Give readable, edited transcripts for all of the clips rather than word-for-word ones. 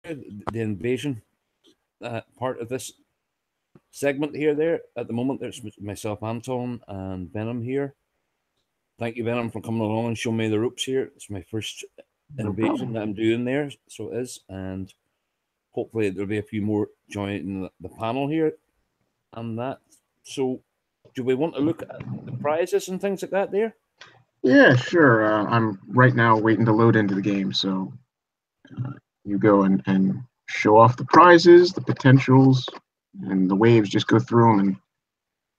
the invasion part of this segment here. There at the moment, there's myself, Anton, and Venom here. Thank you, Venom, for coming along and showing me the ropes here. It's my first No invasion problem. that I'm doing there, so it is, and hopefully there'll be a few more joining the panel here and that. So, do we want to look at the prizes and things like that there? Yeah, sure. I'm right now waiting to load into the game, so you go and show off the prizes, the potentials, and the waves. Just go through them, and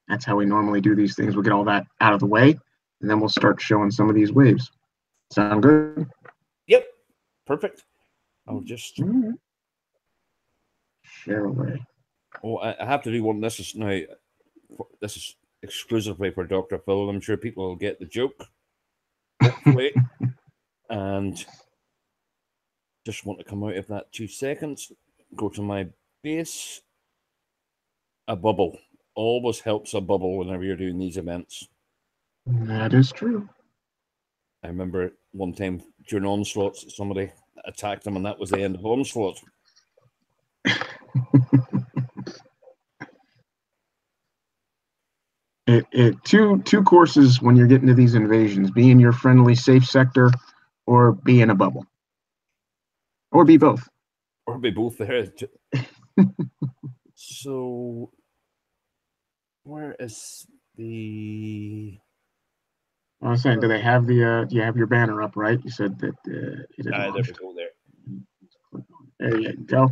that's how we normally do these things. We'll get all that out of the way, and then we'll start showing some of these waves. Sound good? Yep, perfect. I'll just. Right. Share away. Oh, I have to do one. This is now. This is exclusively for Dr. Phil. I'm sure people will get the joke, hopefully. And just want to come out of that 2 seconds. Go to my base. A bubble always helps a bubble whenever you're doing these events. That is true. I remember one time during onslaughts, somebody attacked them, and that was the end of onslaught. Two courses when you're getting to these invasions: be in your friendly safe sector, or be in a bubble, or be both. Or be both there. So, where is the? I was saying, do they have the? Do you have your banner up? Right? You said that it had There we launched. go. There. There you go.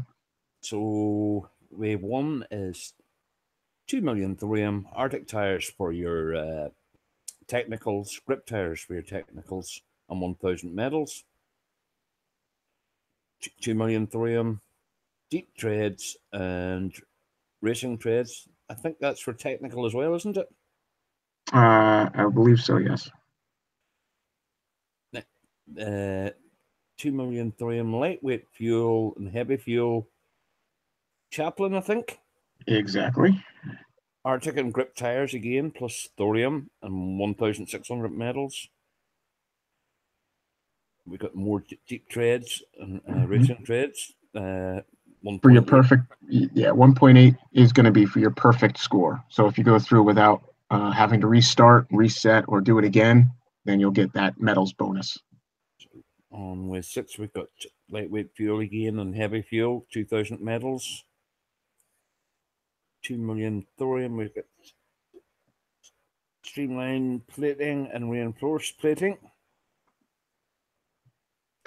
So wave one is 2,000,000 thorium, Arctic tires for your technicals, grip tires for your technicals, and 1,000 medals. 2,000,000 thorium, deep treads, and racing treads. I think that's for technical as well, isn't it? I believe so. Yes. 2,000,000 thorium, lightweight fuel and heavy fuel. Chaplain, I think. Exactly. Arctic and grip tires again, plus thorium and 1,600 medals. We got more deep treads and racing treads. For your 1.8. perfect, yeah, 1.8 is going to be for your perfect score. So if you go through without having to restart, reset, or do it again, then you'll get that medals bonus. On with 6, we've got lightweight fuel again and heavy fuel, 2,000 medals. 2,000,000 thorium, we've got streamlined plating and reinforced plating.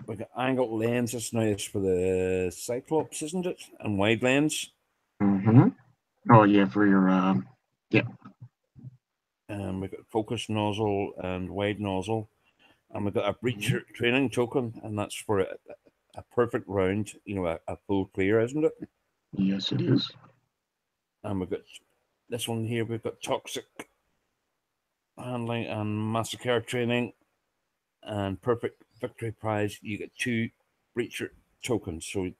We've got angled lenses now, is for the Cyclops, isn't it? And wide lens. Mm-hmm. Oh, yeah, for your, yeah. And we've got focus nozzle and wide nozzle. And we've got a breacher training token, and that's for a perfect round, a full clear, isn't it? Yes, it is. And we've got this one here, we've got toxic handling and massacre training and perfect victory prize. You get 2 breacher tokens. So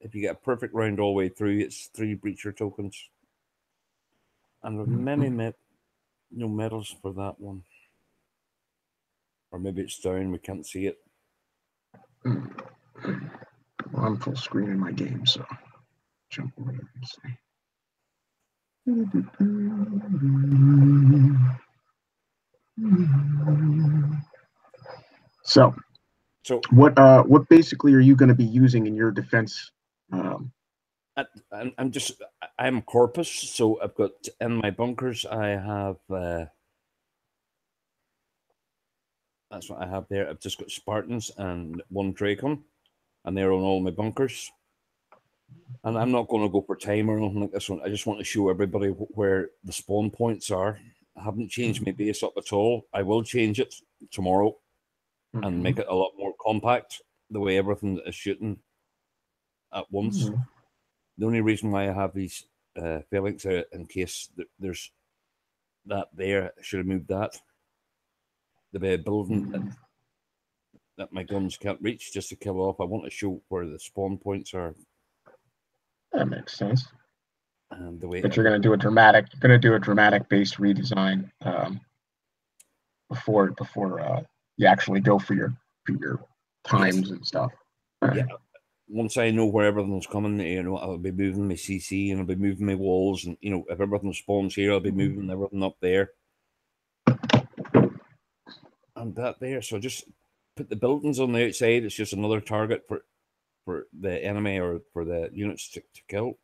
if you get a perfect round all the way through, it's 3 breacher tokens. And with many no medals for that one. Or maybe it's down, we can't see it. Well, I'm full screen in my game, so jump over there and see. So what basically are you going to be using in your defense? I'm Corpus, so I've got in my bunkers. I have that's what I have there. I've just got Spartans and 1 Dracon, and they're on all my bunkers. And I'm not going to go for time or anything like this one. I just want to show everybody where the spawn points are. I haven't changed my base up at all. I will change it tomorrow and make it a lot more compact, the way everything is shooting at once. The only reason why I have these phalanx out in case there's that there, I should have moved that. The building that my guns can't reach just to kill off. I want to show where the spawn points are. That makes sense. And the way but you're going to do a dramatic base redesign before you actually go for your times and stuff. Yeah, once I know where everything's coming, I'll be moving my CC and I'll be moving my walls, and if everything spawns here, I'll be moving everything up there and that there. So just put the buildings on the outside. It's just another target for the enemy or for the units to kill.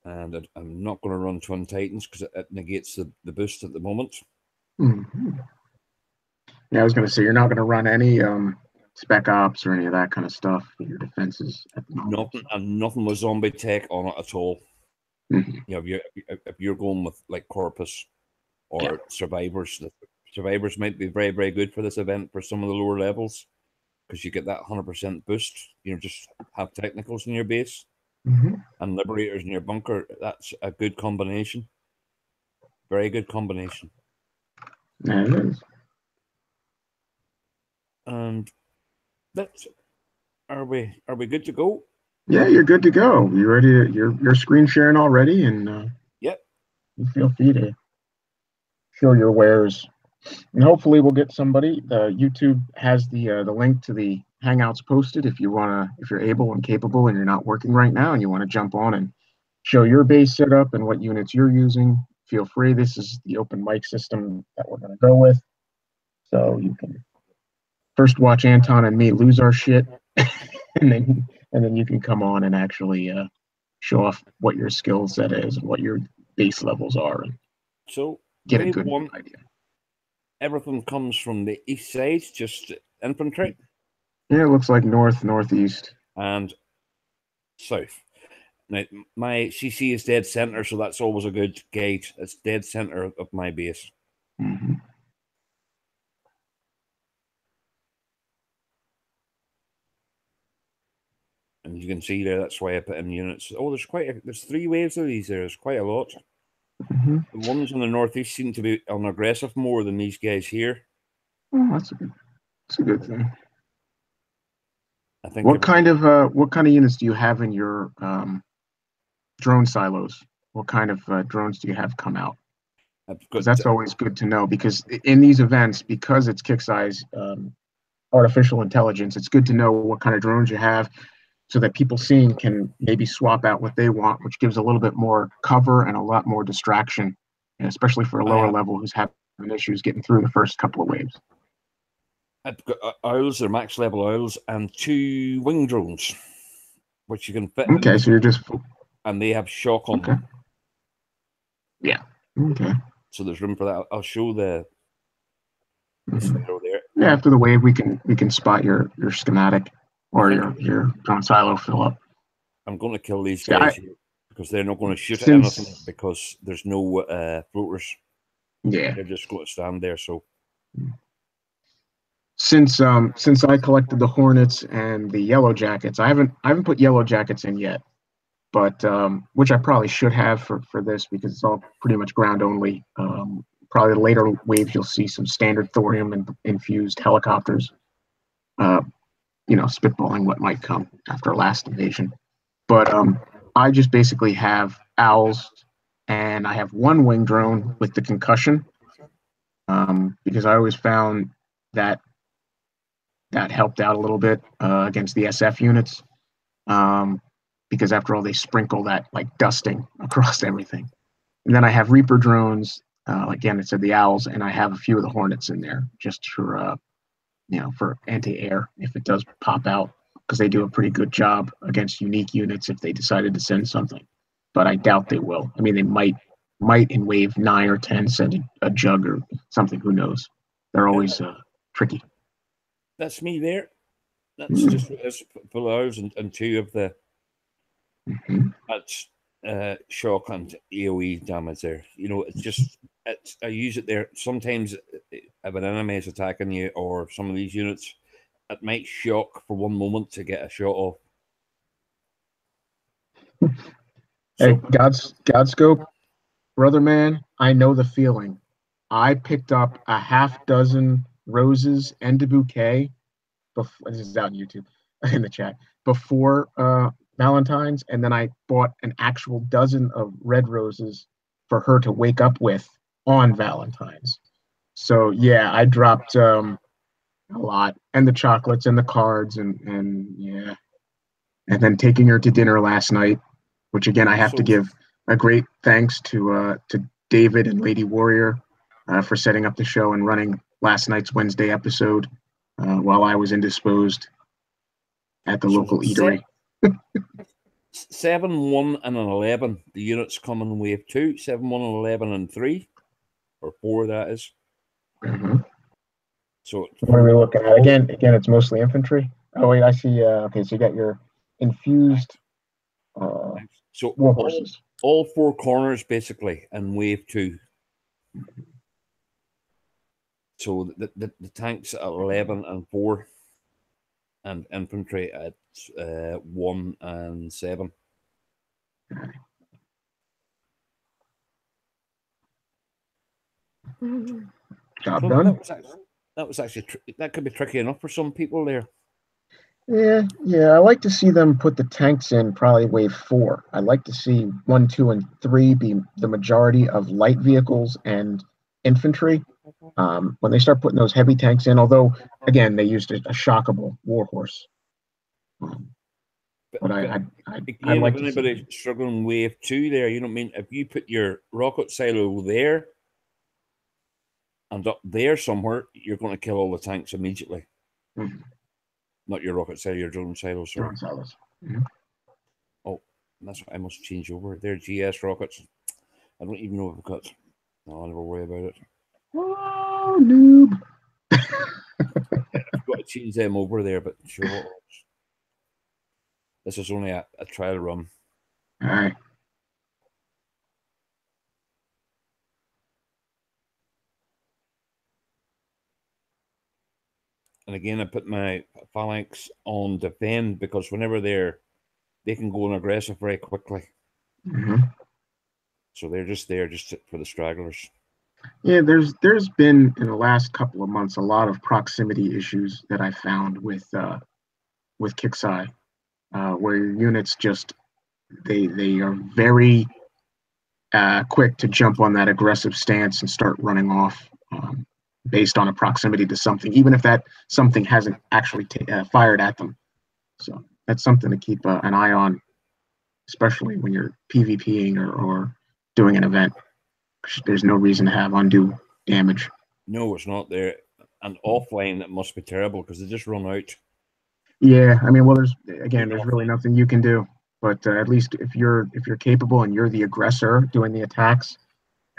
And I'm not going to run Twin Titans because it negates the boost at the moment. Mm-hmm. Yeah, I was going to say you're not going to run any spec ops or any of that kind of stuff for your defenses at the moment. Nothing with zombie tech on it at all. Mm-hmm. If you're going with like Corpus or Survivors, the Survivors might be very, very good for this event for some of the lower levels because you get that 100% boost. Just have technicals in your base and Liberators in your bunker. That's a good combination. Very good combination. Yeah, it is. And are we good to go? Yeah, you're good to go. You ready to you're screen sharing already, and yep. You feel free to show your wares. And hopefully we'll get somebody. YouTube has the link to the Hangouts posted if you're able and capable and you're not working right now and you want to jump on and show your base setup and what units you're using. Feel free. This is the open mic system that we're going to go with. So you can first watch Anton and me lose our shit, and then you can come on and actually show off what your skill set is and what your base levels are, and so get a good idea. Everything comes from the east side, just infantry. Yeah, it looks like north, northeast, and south. Now, my CC is dead center, so that's always a good gauge. It's dead center of my base. Mm-hmm. And you can see there, that's why I put in units. Oh, there's 3 waves of these there. There's quite a lot. Mm-hmm. The ones in the northeast seem to be on aggressive more than these guys here. Oh, that's a good thing. I think what kind of units do you have in your drone silos? What kind of drones do you have come out? Because that's always good to know, because in these events, because it's kick size artificial intelligence, it's good to know what kind of drones you have so that people seeing can maybe swap out what they want, which gives a little bit more cover and a lot more distraction, and especially for a lower level who's having issues getting through the first couple of waves. I've got owls, they're max level owls, and 2 wing drones, which you can fit. Okay, so you're just... And they have shock on them. Yeah. Okay. So there's room for that. I'll show the scenario there. Yeah, after the wave, we can spot your schematic or your drone silo fill up. I'm going to kill these guys here because they're not going to shoot at anything because there's no floaters. Yeah, they're just going to stand there. So since I collected the Hornets and the Yellow Jackets, I haven't put Yellow Jackets in yet, but which I probably should have for this because it's all pretty much ground only. Probably the later waves you'll see some standard thorium and infused helicopters. Spitballing what might come after last invasion. But I just basically have owls, and I have 1 wing drone with the concussion, because I always found that helped out a little bit against the SF units, because after all, they sprinkle that like dusting across everything. And then I have Reaper drones, again, it said the owls, and I have a few of the Hornets in there just for anti-air if it does pop out, because they do a pretty good job against unique units if they decided to send something. But I doubt they will. I mean, they might in wave 9 or 10 send a jug or something. Who knows? They're always tricky. That's me there. That's just full hours and 2 of the that's shock and AoE damage there. I use it there. Sometimes if an enemy is attacking you or some of these units, it might shock for 1 moment to get a shot off. Hey, Godscope, brother man, I know the feeling. I picked up a half dozen roses and a bouquet. This is out on YouTube in the chat before Valentine's, and then I bought an actual dozen of red roses for her to wake up with on Valentine's. So yeah, I dropped a lot, and the chocolates and the cards, and yeah, and then taking her to dinner last night, which again I have to So, give a great thanks to David and Lady Warrior for setting up the show and running last night's Wednesday episode while I was indisposed at the local eatery. 7, 1, and an 11. The units come in wave 2, 7, 1, and 11, and 3, or 4, that is. Mm-hmm. So, what are we looking at? Again, it's mostly infantry. Oh, wait, I see. Okay, so you got your infused so war horses. All 4 corners, basically, in wave 2. So, the tanks at 11 and 4, and infantry at 1 and 7. Job So done. that was actually that could be tricky enough for some people there. Yeah. I like to see them put the tanks in probably wave 4. I'd like to see 1, 2, and 3 be the majority of light vehicles and infantry. When they start putting those heavy tanks in, although again they used a shockable warhorse. But I again, like if to anybody's struggling wave 2 there, you know what I mean? If you put your rocket silo there and up there somewhere, you're going to kill all the tanks immediately. Mm-hmm. Not your rocket silo, your drone silos. Drone silos. Mm-hmm. Oh, that's what I must change over. They're GS rockets. I don't even know if I've got. No, I'll never worry about it. Oh, noob. I've got to change them over there, but sure. This is only a trial run. All right. And again, I put my phalanx on defend because whenever they can go on aggressive very quickly. Mm-hmm. So they're just there just for the stragglers. Yeah, there's been in the last couple of months a lot of proximity issues that I found with Kixeye, where your units just they are very quick to jump on that aggressive stance and start running off based on a proximity to something, even if that something hasn't actually fired at them. So that's something to keep an eye on, especially when you're PvPing or doing an event. There's no reason to have undue damage. No, it's not there. And offline, it must be terrible because they just run out. Yeah, I mean, well, there's really nothing you can do. But at least if you're capable and you're the aggressor doing the attacks,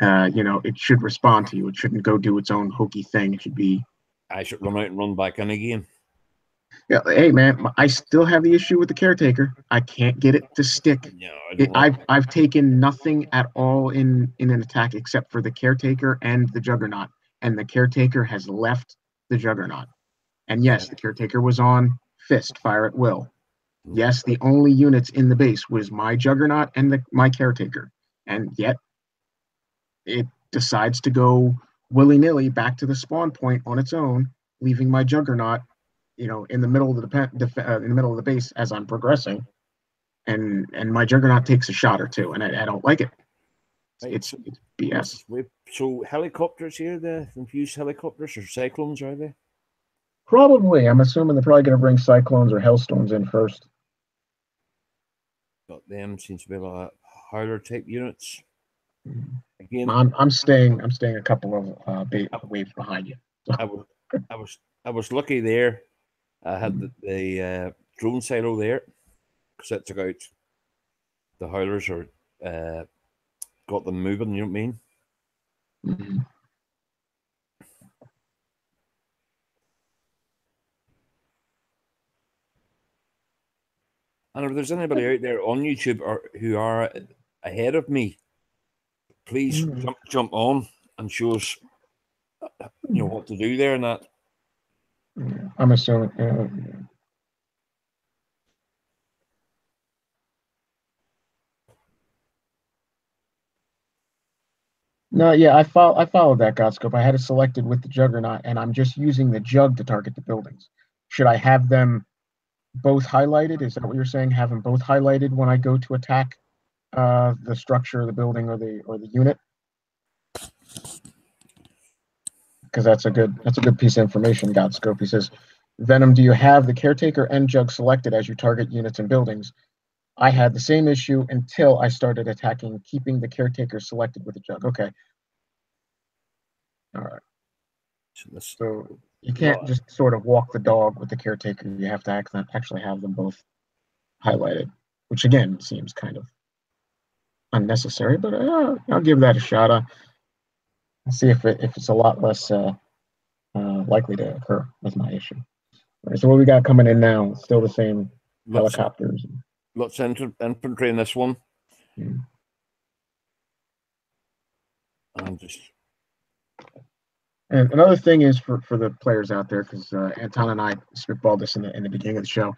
it should respond to you. It shouldn't go do its own hokey thing. It should be. I should run out and run back in again. Yeah, hey man, I still have the issue with the caretaker. I can't get it to stick. No, I don't I've taken nothing at all in an attack except for the caretaker and the juggernaut, and the caretaker has left the juggernaut. And yes, the caretaker was on fist, fire at will. Yes, the only units in the base was my juggernaut and my caretaker, and yet it decides to go willy-nilly back to the spawn point on its own, leaving my juggernaut in the middle of the base as I'm progressing, and my juggernaut takes a shot or two, and I don't like it. It's BS. So helicopters here, the infused helicopters or cyclones, are they? Probably. I'm assuming they're probably going to bring cyclones or hailstones in first. Got them. Seems to be a lot of harder type units. Again, I'm staying a couple of waves behind you. So. I was lucky there. I had the drone silo there because that took out the howlers or got them moving. You know what I mean? Mm-hmm. And if there's anybody out there on YouTube who are ahead of me, please jump on and show us, what to do there and that. I'm assuming. No, yeah, I followed that Godscope. I had it selected with the Juggernaut, and I'm just using the Jug to target the buildings. Should I have them both highlighted? Is that what you're saying? Have them both highlighted when I go to attack the structure, the building, or the unit? Because that's a good piece of information. Godscope. He says, Venom, do you have the caretaker and jug selected as you target units and buildings? I had the same issue until I started attacking, keeping the caretaker selected with the jug. Okay. All right. So you can't just sort of walk the dog with the caretaker. You have to actually have them both highlighted, which again seems kind of unnecessary, but I'll give that a shot. I'll see if it's a lot less likely to occur with my issue. All right, so what we got coming in now? Still the same helicopters. Lots of infantry in this one. And another thing is for the players out there, because Anton and I spitballed this in the beginning of the show.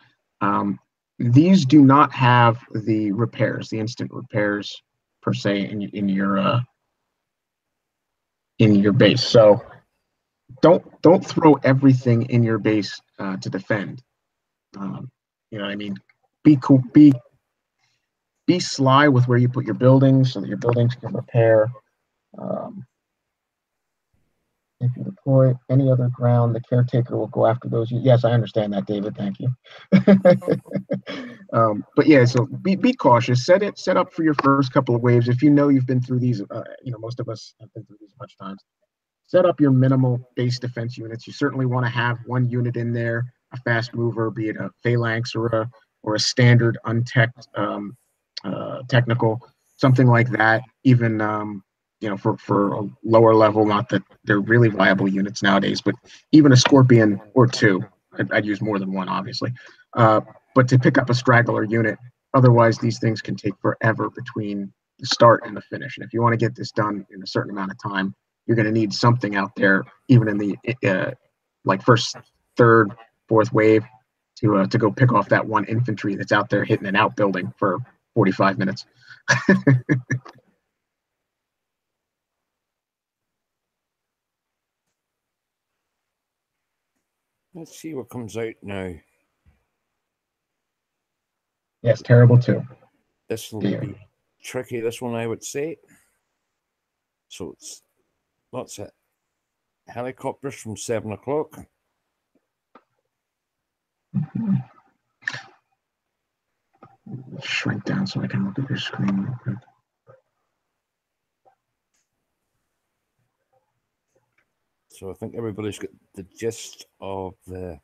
These do not have the repairs, the instant repairs per se in your base. So don't throw everything in your base to defend. You know what I mean? Be cool. Be sly with where you put your buildings so that your buildings can repair. If you deploy any other ground, the caretaker will go after those. Yes, I understand that, David. Thank you. But yeah, so be cautious. Set up for your first couple of waves. If you know you've been through these, most of us have been through these a bunch of times. Set up your minimal base defense units. You certainly want to have one unit in there, a fast mover, be it a phalanx or a standard untech technical, something like that. Even for a lower level, not that they're really viable units nowadays, but even a Scorpion or two. I'd use more than one, obviously. But to pick up a straggler unit, otherwise these things can take forever between the start and the finish. And if you want to get this done in a certain amount of time, you're going to need something out there, even in the first, third, fourth wave, to go pick off that one infantry that's out there hitting an outbuilding for 45 minutes. Let's see what comes out now. Yes, terrible too. This will be tricky, this one, I would say. So it's lots of helicopters from 7 o'clock. Shrink down so I can look at your screen real quick. So I think everybody's got the gist of the...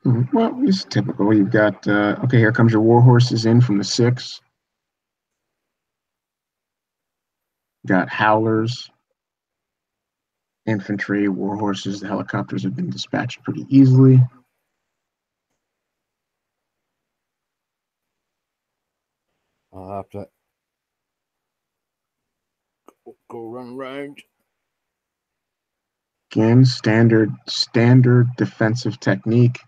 Well, it's typical. You've got, okay, here comes your war horses in from the 6. Got howlers, infantry, war horses. The helicopters have been dispatched pretty easily. I'll have to go run round. Again, standard defensive technique.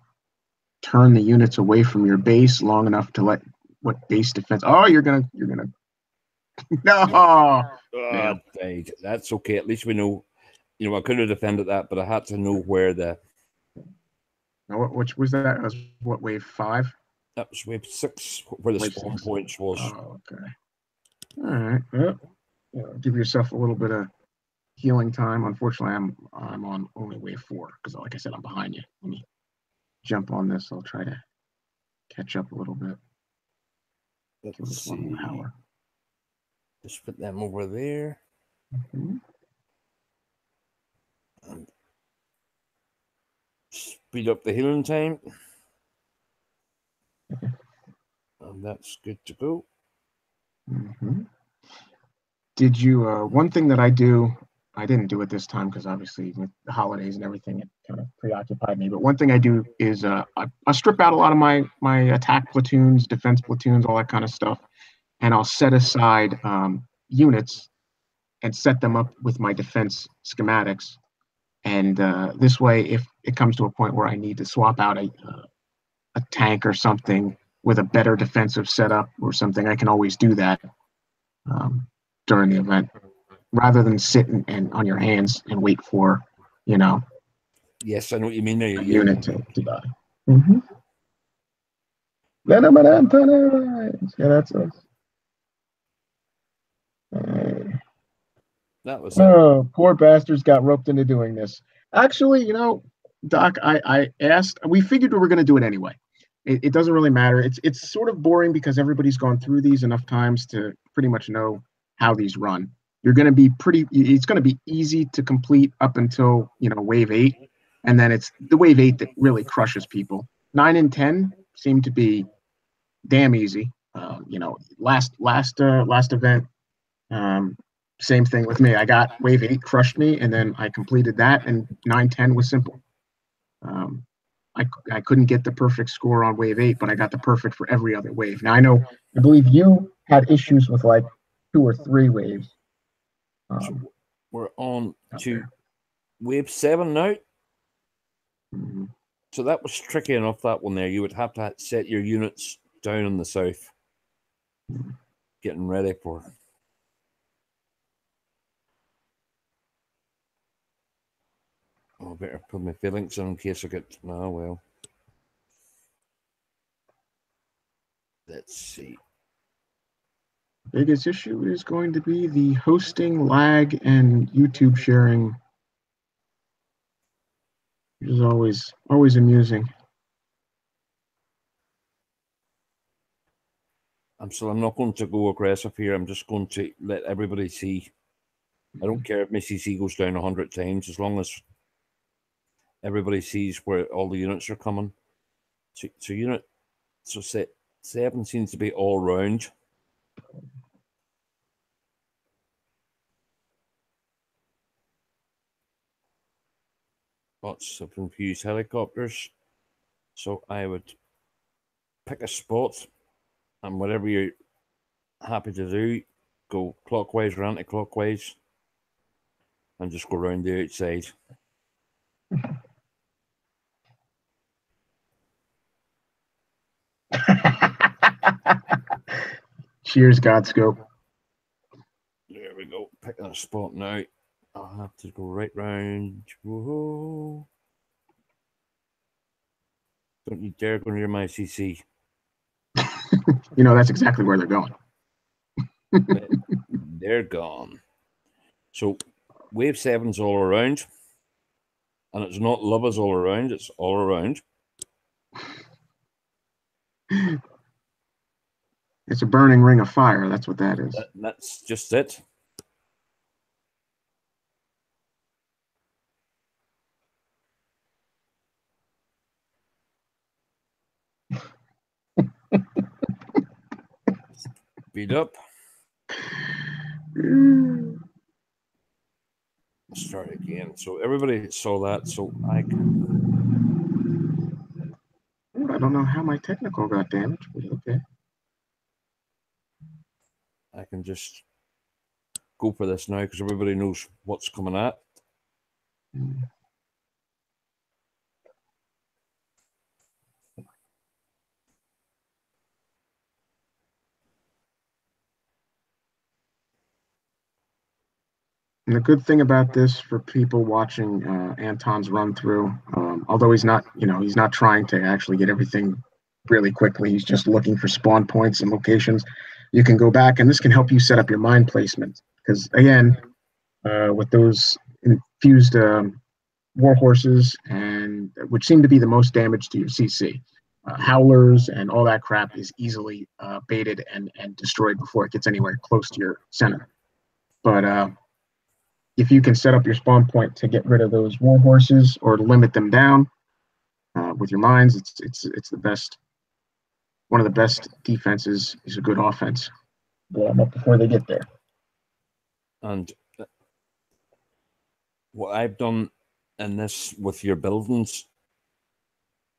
Turn the units away from your base long enough to let what base defense. Oh, you're gonna. No. That's okay. At least we know. I could have defended that, but I had to know where the. Now, which was that? That was what, wave 5? That was wave 6, where the spawn points was. Oh, okay. All right. Well, give yourself a little bit of healing time. Unfortunately, I'm on only wave 4 because, like I said, I'm behind you. Let me jump on this. I'll try to catch up a little bit. Let's see. Just put them over there. Mm-hmm. And speed up the healing time. And that's good to go. Mm-hmm. Did you, one thing that I didn't do it this time because obviously with the holidays and everything, it kind of preoccupied me. But one thing I do is I strip out a lot of my attack platoons, defense platoons, all that kind of stuff. And I'll set aside units and set them up with my defense schematics. And this way, if it comes to a point where I need to swap out a tank or something with a better defensive setup or something, I can always do that during the event, rather than sit and on your hands and wait for, Yes, I know what you mean. A unit to die. Mm-hmm. Venom and Antonize. Yeah, that's us. That was it. Poor bastards got roped into doing this. Actually, Doc, I asked. We figured we were going to do it anyway. It doesn't really matter. It's sort of boring because everybody's gone through these enough times to pretty much know how these run. You're going to be pretty. It's going to be easy to complete up until wave 8, and then it's the wave 8 that really crushes people. 9 and 10 seem to be damn easy. Last event, um, same thing with me. I got wave 8 crushed me, and then I completed that, and 9-10 was simple. Um, I couldn't get the perfect score on wave 8, but I got the perfect for every other wave. Now I believe you had issues with like 2 or 3 waves. So we're on to There. wave 7 now. Mm-hmm. So that was tricky enough, that one there. You would have to set your units down in the south. Getting ready for. Oh, I better put my feelings in case I get. Oh, well. Let's see. Biggest issue is going to be the hosting lag and YouTube sharing, which is always amusing. I'm not going to go aggressive here. I'm just going to let everybody see. I don't care if my CC goes down 100 times, as long as everybody sees where all the units are coming. So 7 seems to be all round. Lots of confused helicopters. So I would pick a spot, and whatever you're happy to do, go clockwise or anti-clockwise, and just go around the outside. Cheers, Godscope. There we go. Picking a spot now. I'll have to go right round. Whoa. Don't you dare go near my CC. That's exactly where they're going. They're gone. So wave 7's all around. And it's not lovers all around, it's all around. It's a burning ring of fire. That's what that is. That's just it. Speed up. Start again. So everybody saw that. So I don't know how my technical got damaged, but okay. I can just go for this now because everybody knows what's coming at. And the good thing about this for people watching Anton's run through, although he's not trying to actually get everything really quickly, he's just looking for spawn points and locations. You can go back, and this can help you set up your mine placement. Because again, with those infused war horses, and which seem to be the most damage to your CC, howlers and all that crap is easily baited and destroyed before it gets anywhere close to your center. But if you can set up your spawn point to get rid of those war horses or to limit them down with your mines, it's the best. One of the best defenses is a good offense. Blow them up before they get there. And what I've done in this with your buildings,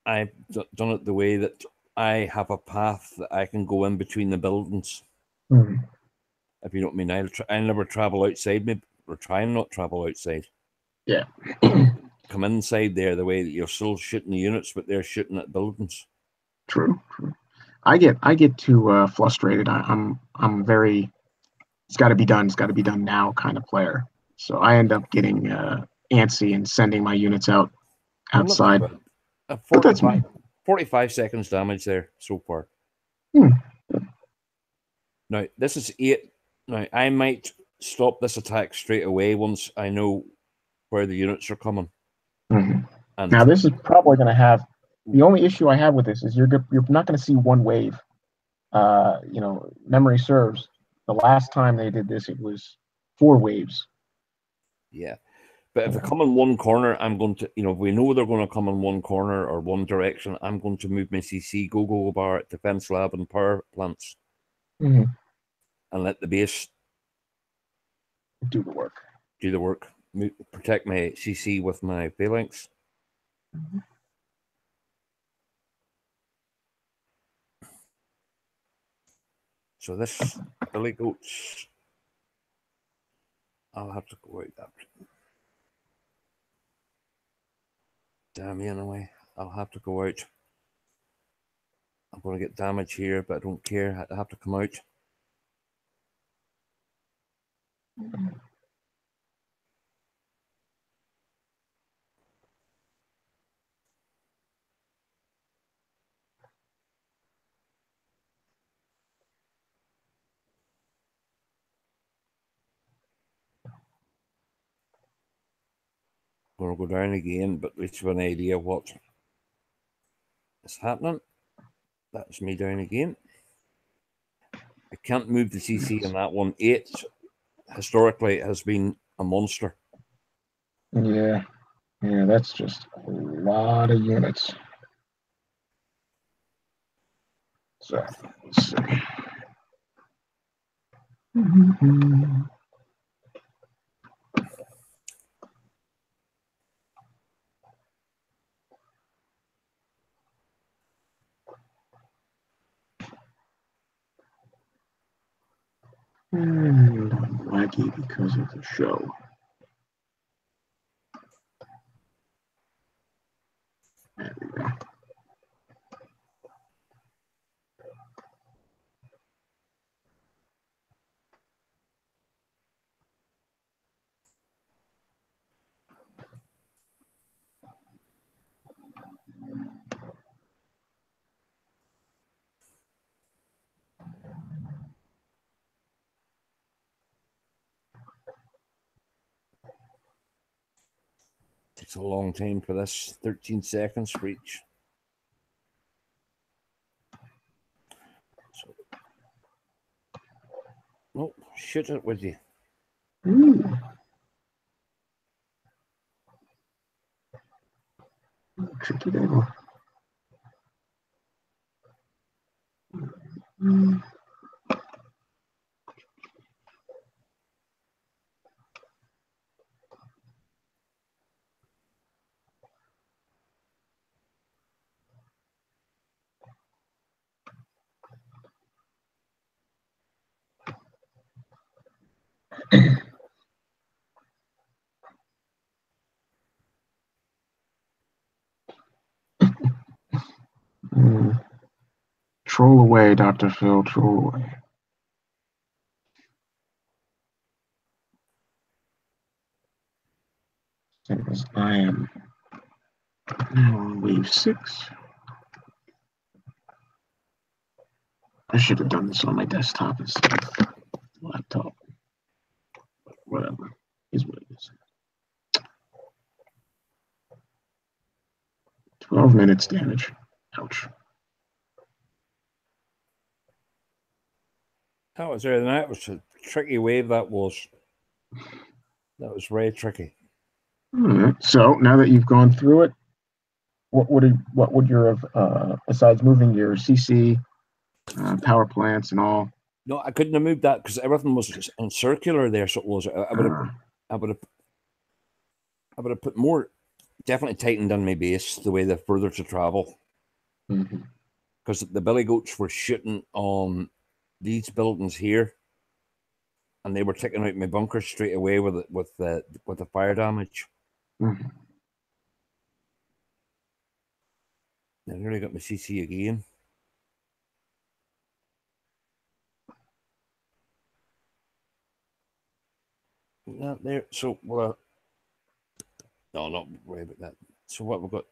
I've done it the way that I have a path that I can go in between the buildings. Mm-hmm. If you don't mean, I never travel outside me, or try and not travel outside. Yeah. Come inside there the way that you're still shooting the units, but they're shooting at buildings. True. I get too frustrated. I'm very. It's got to be done. It's got to be done now kind of player. So I end up getting antsy and sending my units outside. But that's me. 45 seconds damage there so far. Now, this is 8. Now, I might stop this attack straight away once I know where the units are coming. Mm-hmm. And Now this is probably going to have the only issue I have with this is you're not going to see one wave. Memory serves. The last time they did this, it was 4 waves. yeah. But if they come in one corner, I'm going to, if we know they're going to come in one corner or one direction, I'm going to move my CC go bar at defense lab and power plants, mm-hmm. and let the base Do the work. Do the work. Protect my CC with my phalanx. Mm-hmm. So this Billy Goats, I'll have to go out that. Damn you, anyway. I'll have to go out. I'm going to get damage here, but I don't care. I have to come out. Mm-hmm. Going to go down again, but at least have an idea what is happening. That's me down again. I can't move the CC in that one. 8 historically has been a monster. Yeah, that's just a lot of units. So let's see. Mm-hmm. And I'm laggy because of the show. There we go. Takes a long time for this. 13 seconds for each. So, no, shoot it with you. Ooh. Tricky devil. Mm-hmm. Troll away, Dr. Phil, troll away. Because I am now on wave 6. I should have done this on my desktop instead of laptop. Whatever. Is what it is. 12 minutes damage. Ouch. That was there. That was a tricky wave. That was very tricky. All right. So now that you've gone through it, what would your besides moving your CC power plants and all? No, I couldn't have moved that because everything was in circular there. So it was. I would have put more. Definitely tightened down my base the way they're further to travel. Because the Billy Goats were shooting on these buildings here, and they were taking out my bunkers straight away with the fire damage. Mm-hmm. I nearly got my CC again. That there. So well, no, not worry about that. So what we've got?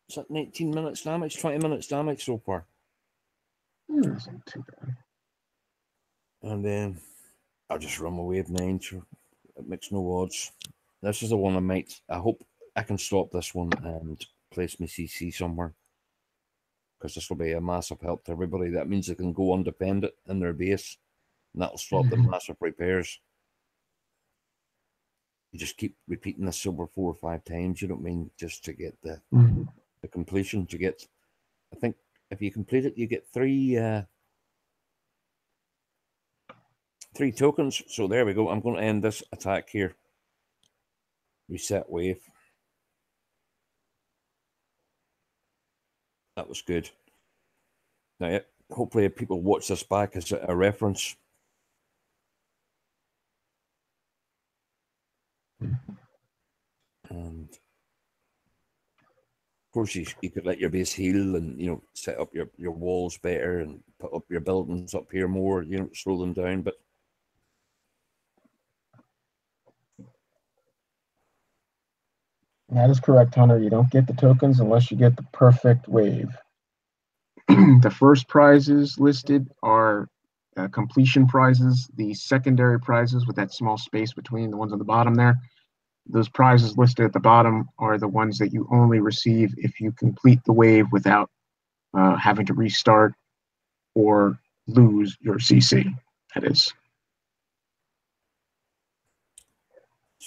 Is that 19 minutes damage? 20 minutes damage so far. That's not too bad. And then I'll just run my wave 9. Sure, it makes no odds. This is the one I might. I hope I can stop this one and place my CC somewhere, because this will be a massive help to everybody. That means they can go undefended in their base, and that'll stop the massive repairs. You just keep repeating this over 4 or 5 times, you know what I mean, just to get the completion. To get, I think if you complete it, you get 3 tokens. So there we go. I'm going to end this attack here. Reset wave. That was good. Now, hopefully people watch this back as a reference. And of course, you could let your base heal and, you know, set up your walls better and put up your buildings up here more, you know, slow them down. But that is correct, Hunter. You don't get the tokens unless you get the perfect wave. The first prizes listed are completion prizes. The secondary prizes, with that small space between the ones on the bottom there, those prizes listed at the bottom are the ones that you only receive if you complete the wave without having to restart or lose your CC. That is.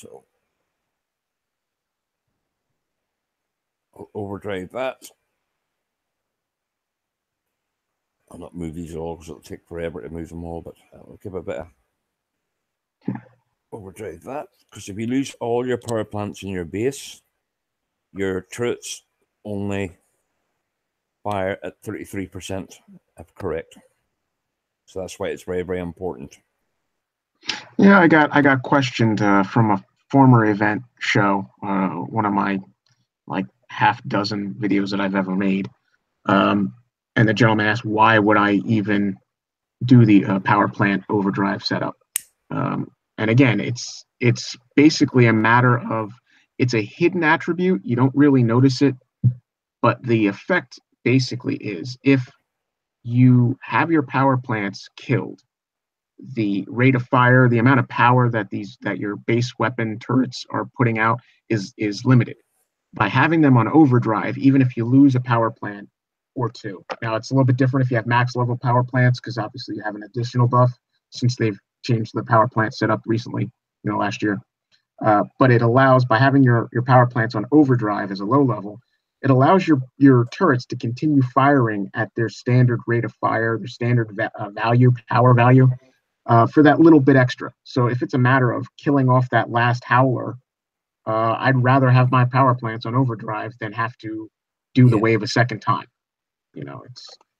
so overdrive that. I'll not move these all because it'll take forever to move them all, but I'll give a bit of overdrive that. Because if you lose all your power plants in your base, your turrets only fire at 33%, if correct. So that's why it's very, very important. Yeah, I got questioned from a former event show, one of my like half dozen videos that I've ever made. And the gentleman asked, why would I even do the power plant overdrive setup? And again, it's basically a matter of, it's a hidden attribute. You don't really notice it, but the effect basically is, if you have your power plants killed, the rate of fire, the amount of power that your base weapon turrets are putting out is limited. By having them on overdrive, even if you lose a power plant or two. Now, it's a little bit different if you have max level power plants, because obviously you have an additional buff since they've changed the power plant setup recently, last year. But it allows, by having your power plants on overdrive as a low level, it allows your turrets to continue firing at their standard rate of fire, their standard power value, for that little bit extra. So if it's a matter of killing off that last howler, I'd rather have my power plants on overdrive than have to do the wave a second time.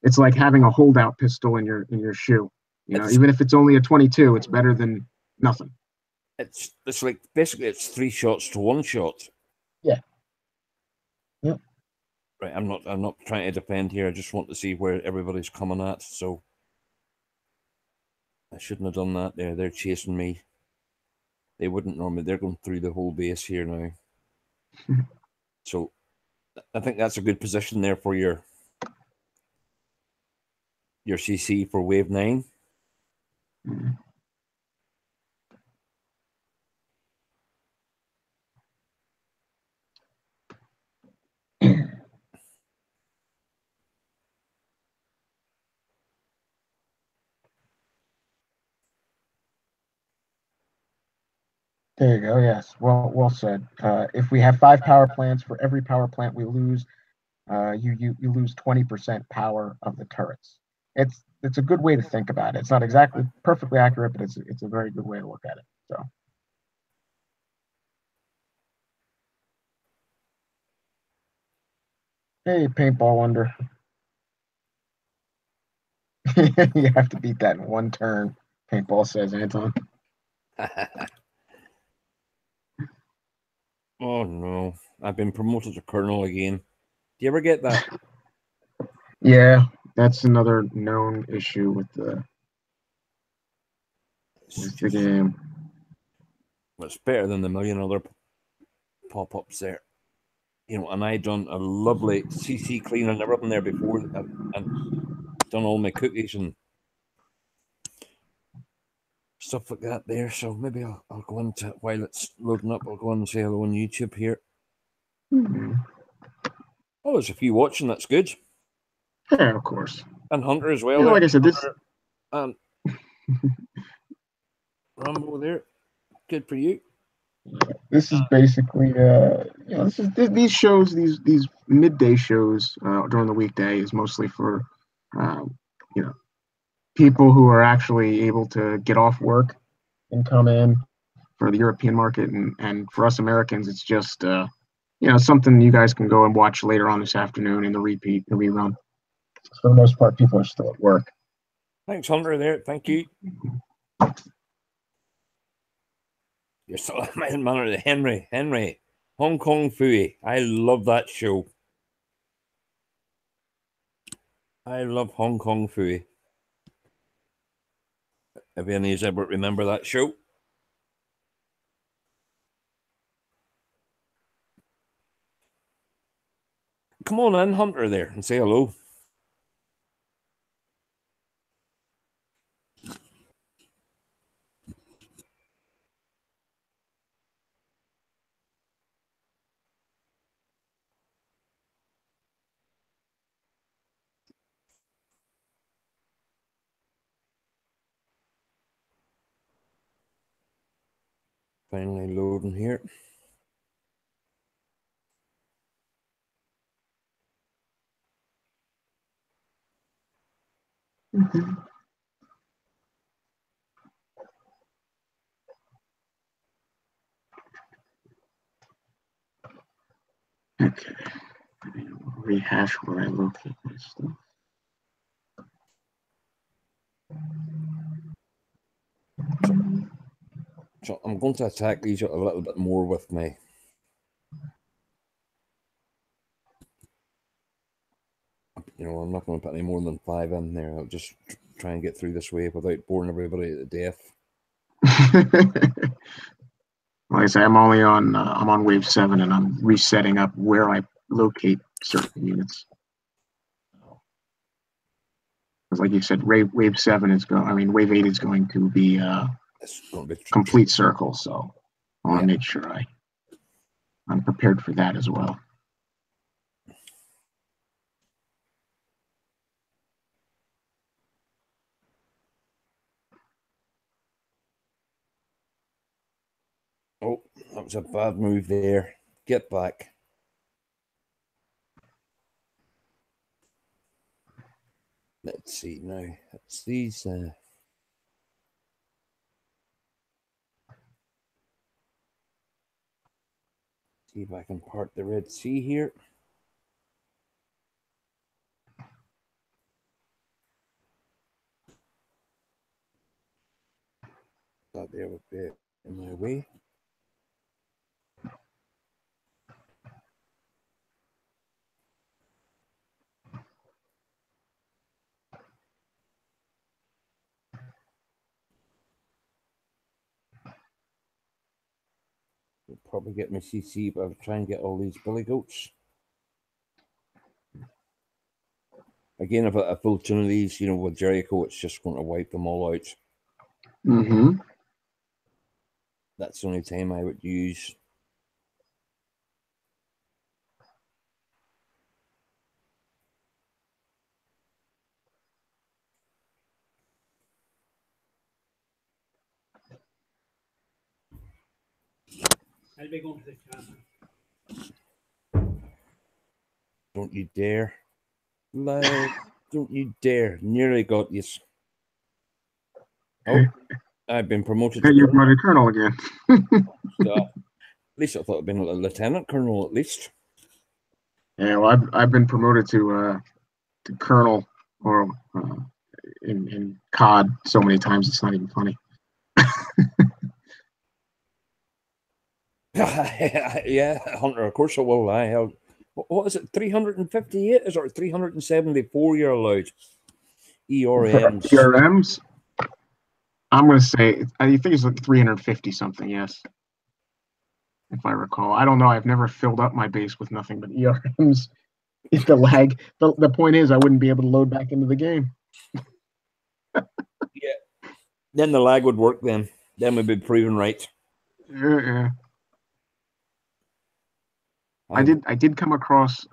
It's like having a holdout pistol in your shoe. Even if it's only a 22, it's better than nothing. It's like basically it's 3 shots to 1 shot. Yeah. Yep. Right. I'm not trying to defend here. I just want to see where everybody's coming at. So I shouldn't have done that there. They're chasing me. They wouldn't normally. They're going through the whole base here now. So I think that's a good position there for your CC for wave 9. Mm-hmm. There you go. Yes. Well said. If we have 5 power plants, for every power plant we lose, you lose 20% power of the turrets. It's a good way to think about it. It's not exactly perfectly accurate, but it's a very good way to look at it. So. Hey, paintball wonder. You have to beat that in 1 turn. Paintball says, Anton. Oh no! I've been promoted to colonel again. Do you ever get that? Yeah, that's another known issue with the game. It's better than the million other pop-ups there. And I done a lovely CC clean and everything there before, and done all my cookies and stuff like that there. So maybe I'll go into, while it's loading up, I'll go and say hello on YouTube here. Mm-hmm. Oh, there's a few watching. That's good. Yeah, of course. And Hunter as well. You know, There. like I said, this. And Rambo there. Good for you. This is basically, these shows, these midday shows during the weekday is mostly for, um, you know, people who are actually able to get off work and come in for the European market, and for us Americans, it's just, something you guys can go and watch later on this afternoon in the rerun. For the most part, people are still at work. Thanks, Hunter. There. Thank you. You're so man, Henry. Hong Kong Phooey. I love that show. I love Hong Kong Phooey. Have any of you ever remember that show? Come on in, Hunter, there, and say hello. Finally loading here. Mm-hmm. Okay. Rehash where I locate my stuff. So I'm going to attack these a little bit more with my. I'm not going to put any more than 5 in there. I'll just try and get through this wave without boring everybody to death. Like I say, I'm on wave 7, and I'm resetting up where I locate certain units. Because, like you said, wave 7 is going. I mean, wave 8 is going to be It's going to be complete circle. So I want to make sure I'm prepared for that as well. Oh, that was a bad move there. Get back. Let's see now. It's these. See if I can part the Red Sea here. That there would be in my way. We'll probably get my CC, but I'll try and get all these billy goats. Again, if I pull 2 of these, with Jericho, it's just going to wipe them all out. Mm-hmm. That's the only time I would use. I'll be going to the chat. Don't you dare. Live. Don't you dare. Nearly got you. Oh, I've been promoted to You're colonel. promoted colonel again. At least I thought I'd been a lieutenant colonel at least. Yeah, well, I've been promoted to colonel or in COD so many times it's not even funny. Yeah, Hunter, of course I will. What is it? 358 is or 374 you're allowed? ERMs. ERMs, I'm going to say, I think it's like 350 something, yes. If I recall. I don't know. I've never filled up my base with nothing but ERMs. If the lag, the point is I wouldn't be able to load back into the game. Yeah. Then the lag would work then. Then we'd be proven right. Yeah. I did come across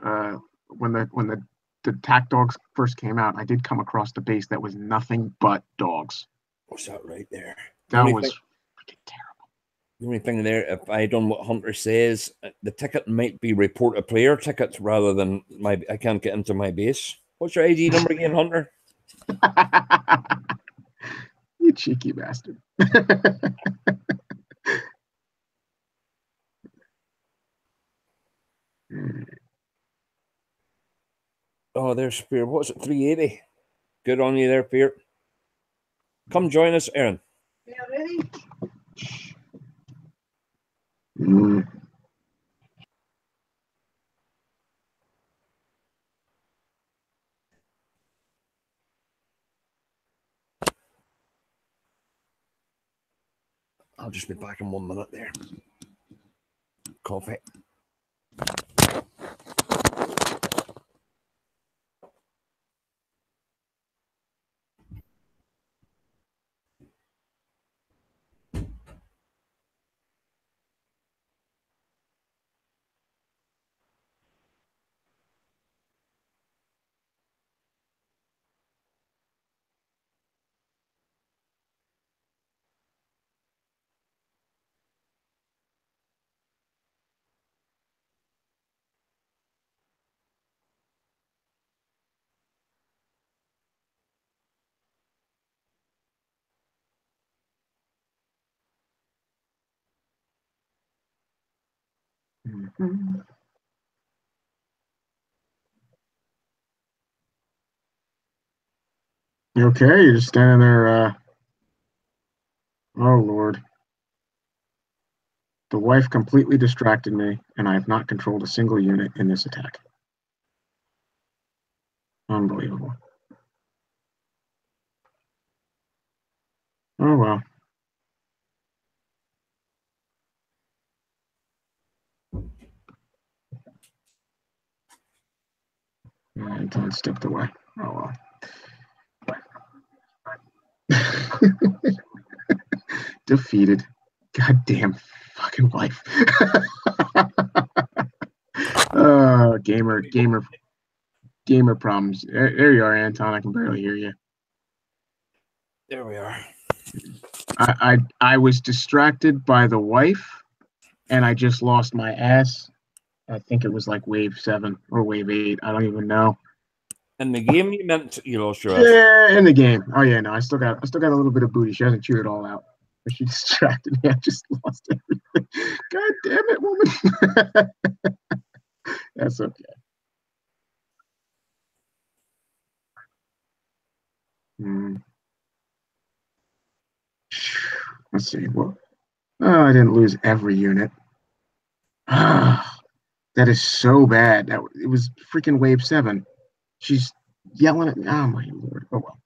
when the tack dogs first came out. I did come across the base that was nothing but dogs. What's that right there? That was freaking terrible. The only thing there, if I done what Hunter says, the ticket might be report a player ticket rather than I can't get into my base. What's your ID number again, Hunter? You cheeky bastard. Oh, there's Spear. What's it? 380. Good on you there, Spear. Come join us, Aaron. Yeah, ready? I'll just be back in 1 minute there. Coffee. You okay? You're just standing there. Oh, Lord. The wife completely distracted me, and I have not controlled a single unit in this attack. Unbelievable. Oh, well. Anton stepped away. Oh, well. Defeated. Goddamn fucking wife. Gamer problems. There you are, Anton. I can barely hear you. There we are. I was distracted by the wife, and I just lost my ass. I think it was like wave 7 or wave 8. I don't even know. In the game, you meant you lost your ass. Yeah, in the game. Oh yeah, no, I still got a little bit of booty. She hasn't chewed it all out, but she distracted me. I just lost everything. God damn it, woman. That's okay. Let's see. Well, oh, I didn't lose every unit. Ah, that is so bad. It was freaking wave 7. She's yelling at me. Oh my Lord. Oh well.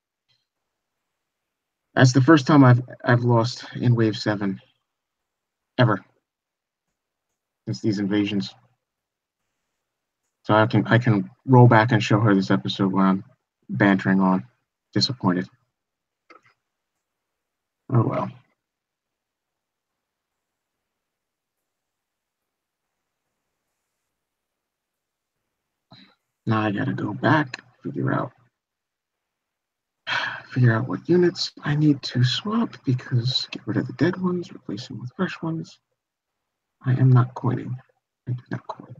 That's the first time I've lost in wave 7 ever since these invasions. So I can roll back and show her this episode where I'm bantering on, disappointed. Oh well. Now I gotta go back, figure out what units I need to swap, because get rid of the dead ones, replace them with fresh ones. I am not coining. I do not coin.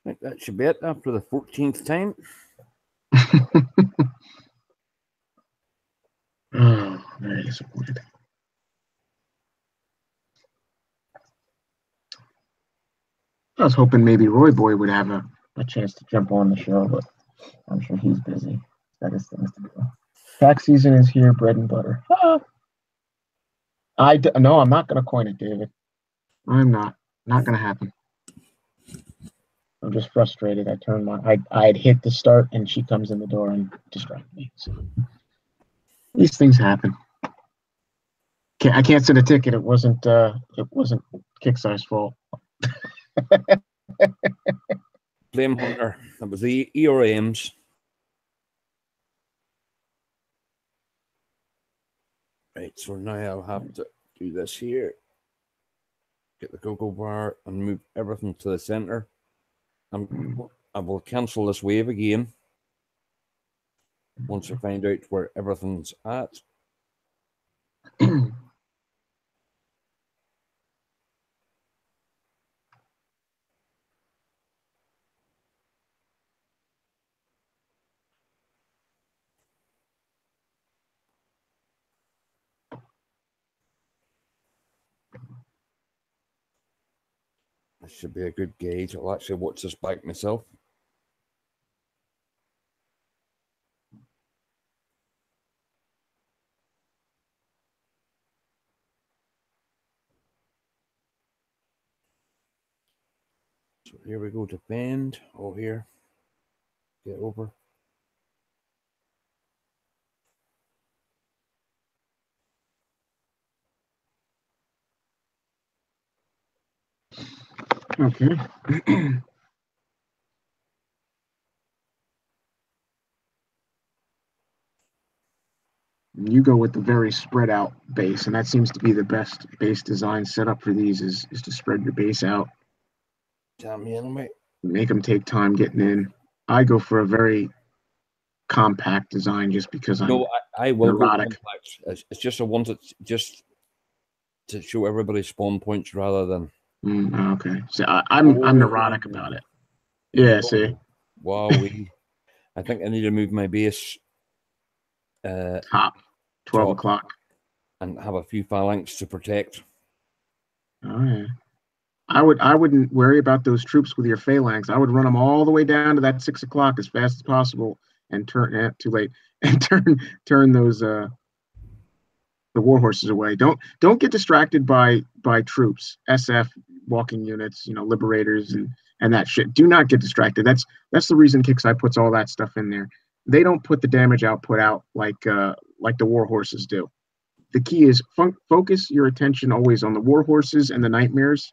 I think that should be it after the 14th time. Oh, very disappointed. I was hoping maybe Roy Boy would have a chance to jump on the show, but I'm sure he's busy. He's got his things to do. Tax season is here, bread and butter. No, I'm not going to coin it, David. I'm not. Not going to happen. I'm just frustrated. I'd hit the start, and she comes in the door and distracts me. So these things happen. I can't send a ticket. It wasn't Kickstar's fault. Blame Hunter. That was the ERMs. Right, so now I'll have to do this here. Get the go-go bar and move everything to the center. I will cancel this wave again once I find out where everything's at. This should be a good gauge. I'll actually watch this back myself. So here we go to bend. Oh, here. Get over. Okay. You go with the very spread out base, and that seems to be the best base design setup for these is to spread your base out. Damn the enemy. Make them take time getting in. I go for a very compact design just because I'm I will neurotic. go compact. It's just I want it just to show everybody spawn points rather than. Okay, so I'm neurotic about it. Yeah, Whoa. see. Wow, I think I need to move my base. Top 12 o'clock. And have a few phalanx to protect. Oh yeah. I wouldn't worry about those troops with your phalanx. I would run them all the way down to that 6 o'clock as fast as possible and turn too late and turn those the war horses away. Don't get distracted by troops, SF walking units, liberators and that shit. Do not get distracted. That's the reason Kixeye puts all that stuff in there. They don't put the damage output out like the war horses do. The key is focus your attention always on the war horses and the nightmares.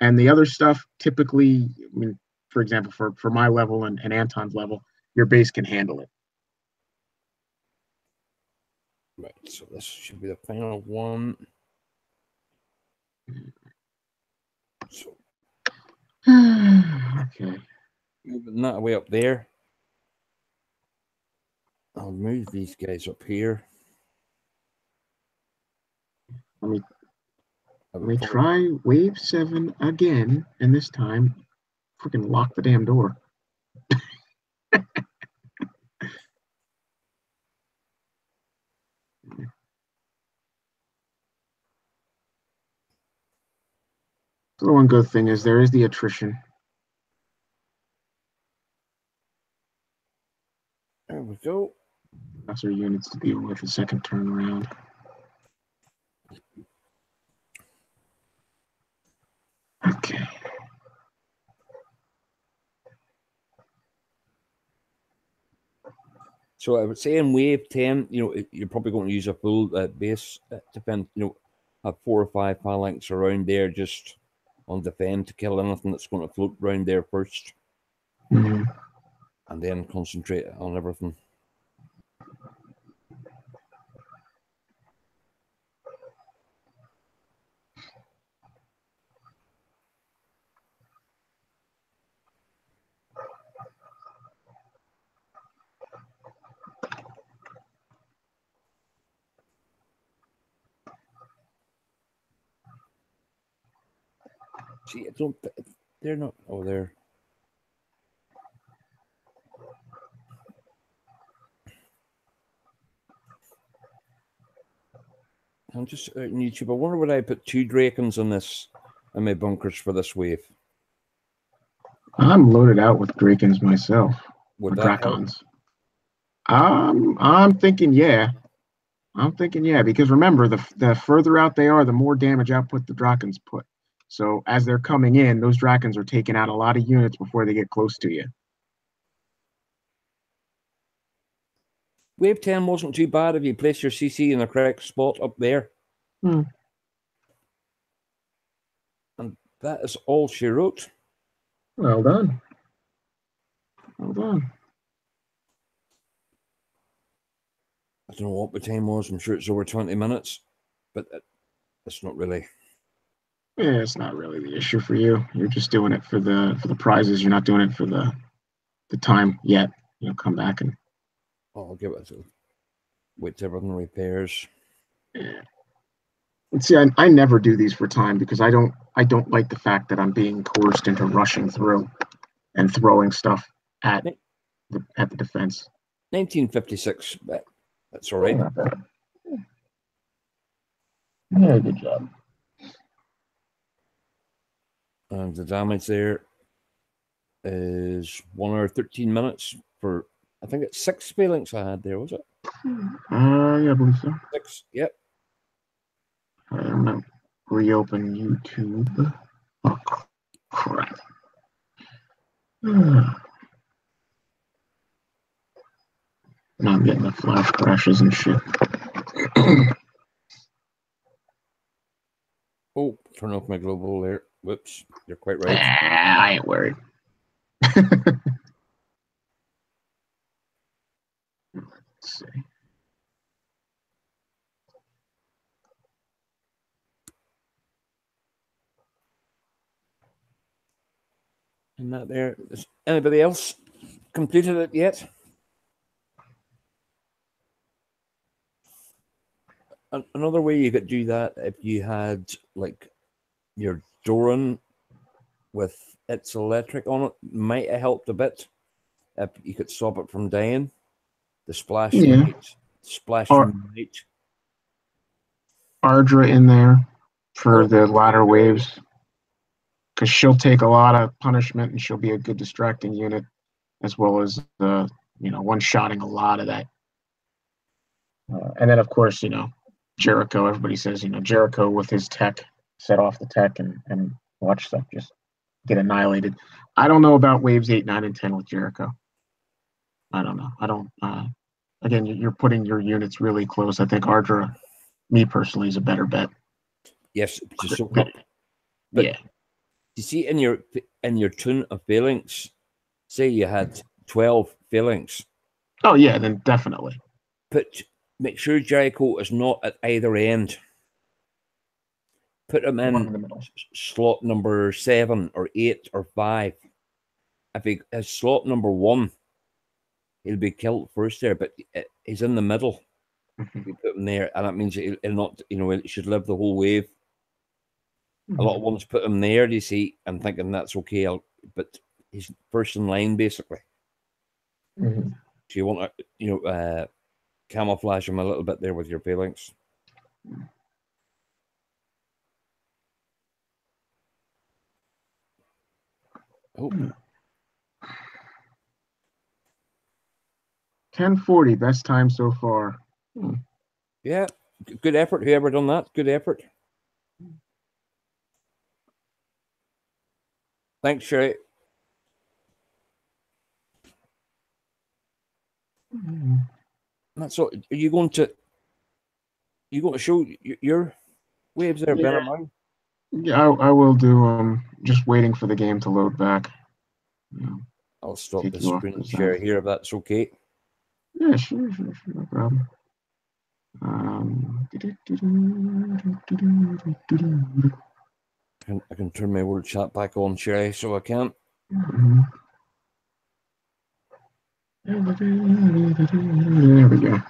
And the other stuff, typically, I mean, for example, for my level and Anton's level, your base can handle it. Right, so this should be the final one. So, okay. Moving that way up there. I'll move these guys up here. Let me try wave 7 again, and this time, freaking lock the damn door. So the one good thing is there is the attrition. There we go. That's our units to deal with the second turn around. Okay. So I would say in wave 10, you're probably going to use a full base. Depend, have 4 or 5 phalanx around there just on defend to kill anything that's going to float around there first. Mm-hmm. And then concentrate on everything. See, they're not, they're. I'm just out on YouTube. I wonder would I put 2 Drakens in my bunkers for this wave? I'm loaded out with Drakens myself. Would or that Drakons. I'm thinking yeah. Because remember, the further out they are, the more damage output the Drakons put. So as they're coming in, those Drakons are taking out a lot of units before they get close to you. Wave 10 wasn't too bad if you place your CC in the correct spot up there. Hmm. And that is all she wrote. Well done. Well done. I don't know what the time was. I'm sure it's over 20 minutes, but it's not really. Yeah, it's not really the issue for you. You're just doing it for the prizes. You're not doing it for the time yet. Come back and I'll give it a wait till everything repairs. yeah. And see, I never do these for time because I don't like the fact that I'm being coerced into rushing through and throwing stuff at the defense. 1956, but that's all right. Not bad. Yeah, good job. And the damage there is 1 hour 13 minutes for, I think it's 6 phalanx I had there, was it? Yeah, I believe so. 6, yep. I'm gonna reopen YouTube. Oh crap. Now I'm getting the flash crashes and shit. Oh, turn off my global there. Whoops, you're quite right. I ain't worried. Let's see. And that there, is anybody else completed it yet? Another way you could do that, if you had like your Doran with its electric on it, might have helped a bit. If you could stop it from dying, the splash from light, splash from light. Ardra in there for the latter waves, because she'll take a lot of punishment and she'll be a good distracting unit, as well as one-shotting a lot of that. And then of course, Jericho. Everybody says, Jericho with his tech, set off the tech and watch stuff just get annihilated. I don't know about waves 8, 9, and 10 with Jericho. I don't know. I don't. Again, you're putting your units really close. I think Ardra, me personally, is a better bet. Yes, just soak up. But yeah. You see, in your tune of phalanx, say you had 12 phalanx. Oh yeah, then definitely. Make sure Jericho is not at either end. Put him in the middle. Slot number 7 or 8 or 5. If he is slot number 1, he'll be killed first there, but he's in the middle. You put him there, and that means he'll not, he should live the whole wave. A lot of ones put him there, you see, and thinking that's okay, but he's first in line, basically. So you want to, camouflage him a little bit there with your phalanx. Oh. 10:40, best time so far. Yeah, good effort. Whoever done that, good effort. Thanks, Sherry. That's all. Are you going to show your waves there, Ben? Yeah, I will do. Just waiting for the game to load back. I'll stop the screen share here if that's okay. Yeah, sure, no problem. I can turn my word chat back on, Sherry, so I can. There we go.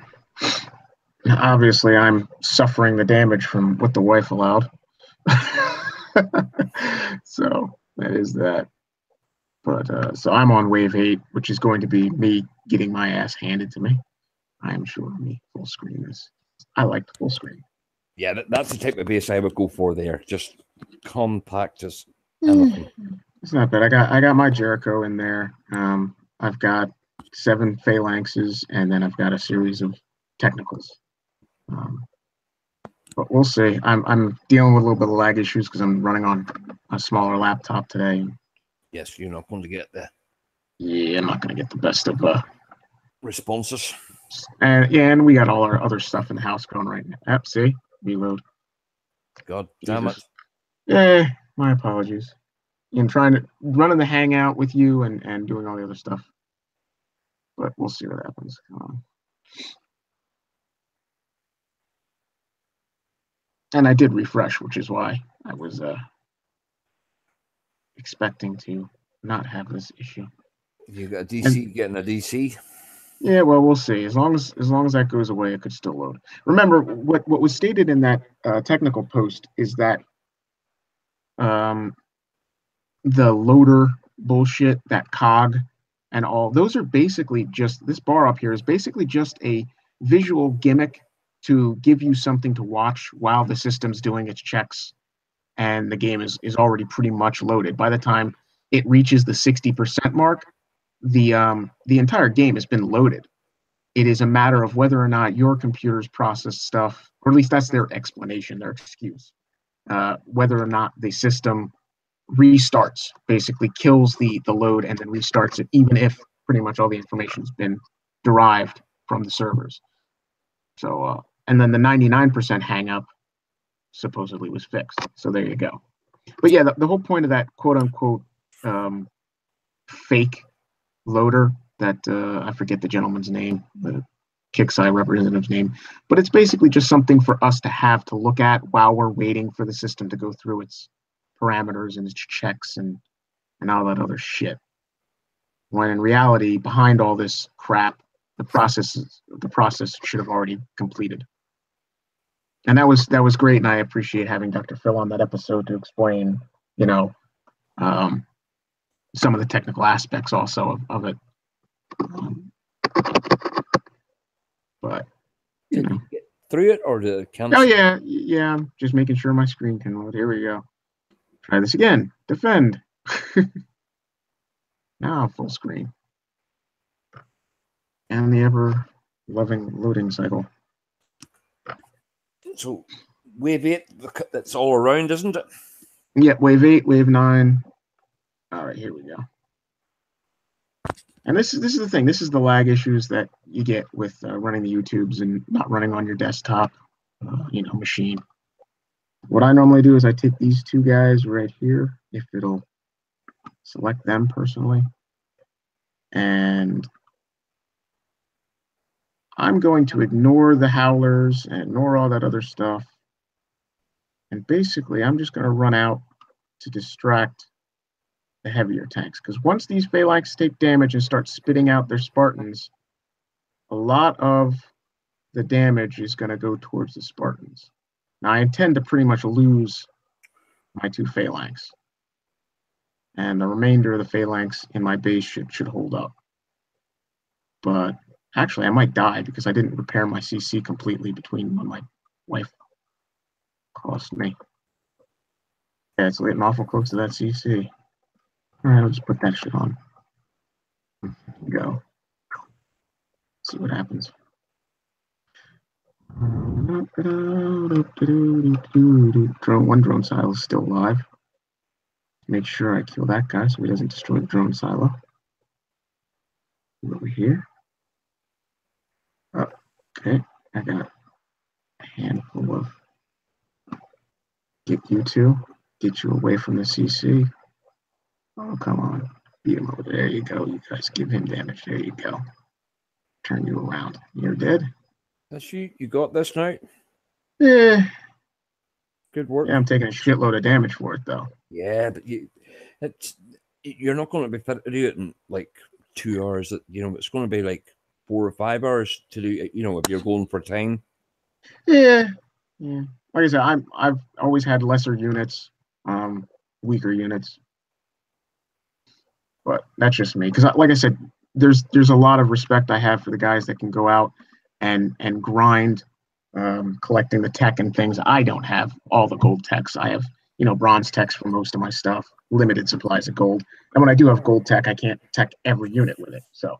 Obviously, I'm suffering the damage from what the wife allowed. So that is that. But so I'm on wave 8, which is going to be me getting my ass handed to me. I am sure me full screen is. I like the full screen. Yeah, that's the type of base I would go for there. Just compact as anything. It's not bad. I got my Jericho in there. I've got 7 phalanxes, and then I've got a series of technicals. But we'll see. I'm dealing with a little bit of lag issues because I'm running on a smaller laptop today. Yes, you're not going to get the. Yeah, I'm not going to get the best of responses. And we got all our other stuff in the house going right now. See, reload. God damn it. Jesus. My apologies. In running the hangout with you and doing all the other stuff. But we'll see what happens. And I did refresh, which is why I was expecting to not have this issue. You got a DC, getting a DC. Yeah, well, we'll see. As long as that goes away, it could still load. Remember, what was stated in that technical post is that the loader bullshit, that cog, and all those are basically just this bar up here is basically just a visual gimmick to give you something to watch while the system's doing its checks, and the game is already pretty much loaded. By the time it reaches the 60% mark, the entire game has been loaded. It is a matter of whether or not your computers process stuff, or at least that's their explanation, their excuse. Whether or not the system restarts, basically kills the load and then restarts it, even if pretty much all the information has been derived from the servers. So, and then the 99% hang up supposedly was fixed. So there you go. But yeah, the whole point of that quote unquote fake loader, that I forget the gentleman's name, the Kixeye representative's name, but it's basically just something for us to have to look at while we're waiting for the system to go through its parameters and its checks and all that other shit. When in reality, behind all this crap, the process should have already completed. And that was great, and I appreciate having Dr. Phil on that episode to explain, some of the technical aspects also of it. But Did you get through it, or did it cancel? Oh yeah. Just making sure my screen can load. Here we go. Try this again. Defend. Now full screen. And the ever-loving loading cycle. So wave 8, that's all around, isn't it? Yeah, wave 8, wave 9. All right, here we go. And this is the thing. This is the lag issues that you get with running the YouTubes and not running on your desktop, machine. What I normally do is I take these two guys right here, if it'll select them personally, and I'm going to ignore the howlers and ignore all that other stuff. And basically, I'm just going to run out to distract the heavier tanks. Because once these phalanx take damage and start spitting out their Spartans, a lot of the damage is going to go towards the Spartans. Now, I intend to pretty much lose my two phalanx. And the remainder of the phalanx in my base should hold up. But actually, I might die because I didn't repair my CC completely between when my wife cost me. Yeah, it's getting awful close to that CC. All right, I'll just put that shit on. Go. See what happens. One drone silo is still alive. Make sure I kill that guy so he doesn't destroy the drone silo. Over here. Oh, okay, I got a handful of. Get you two. Get you away from the CC. Oh, come on. Beat him over. There you go. You guys give him damage. There you go. Turn you around. You're dead. That's you. You got this now? Yeah. Good work. Yeah, I'm taking a shitload of damage for it, though. Yeah, but you're not going to be fit to do it in like 2 hours. It's going to be like 4 or 5 hours to do. If you're going for time. Yeah. Like I said, I've always had lesser units, weaker units. But that's just me, because like I said, there's a lot of respect I have for the guys that can go out and grind, collecting the tech and things. I don't have all the gold techs. I have bronze techs for most of my stuff, limited supplies of gold. And when I do have gold tech, I can't tech every unit with it. So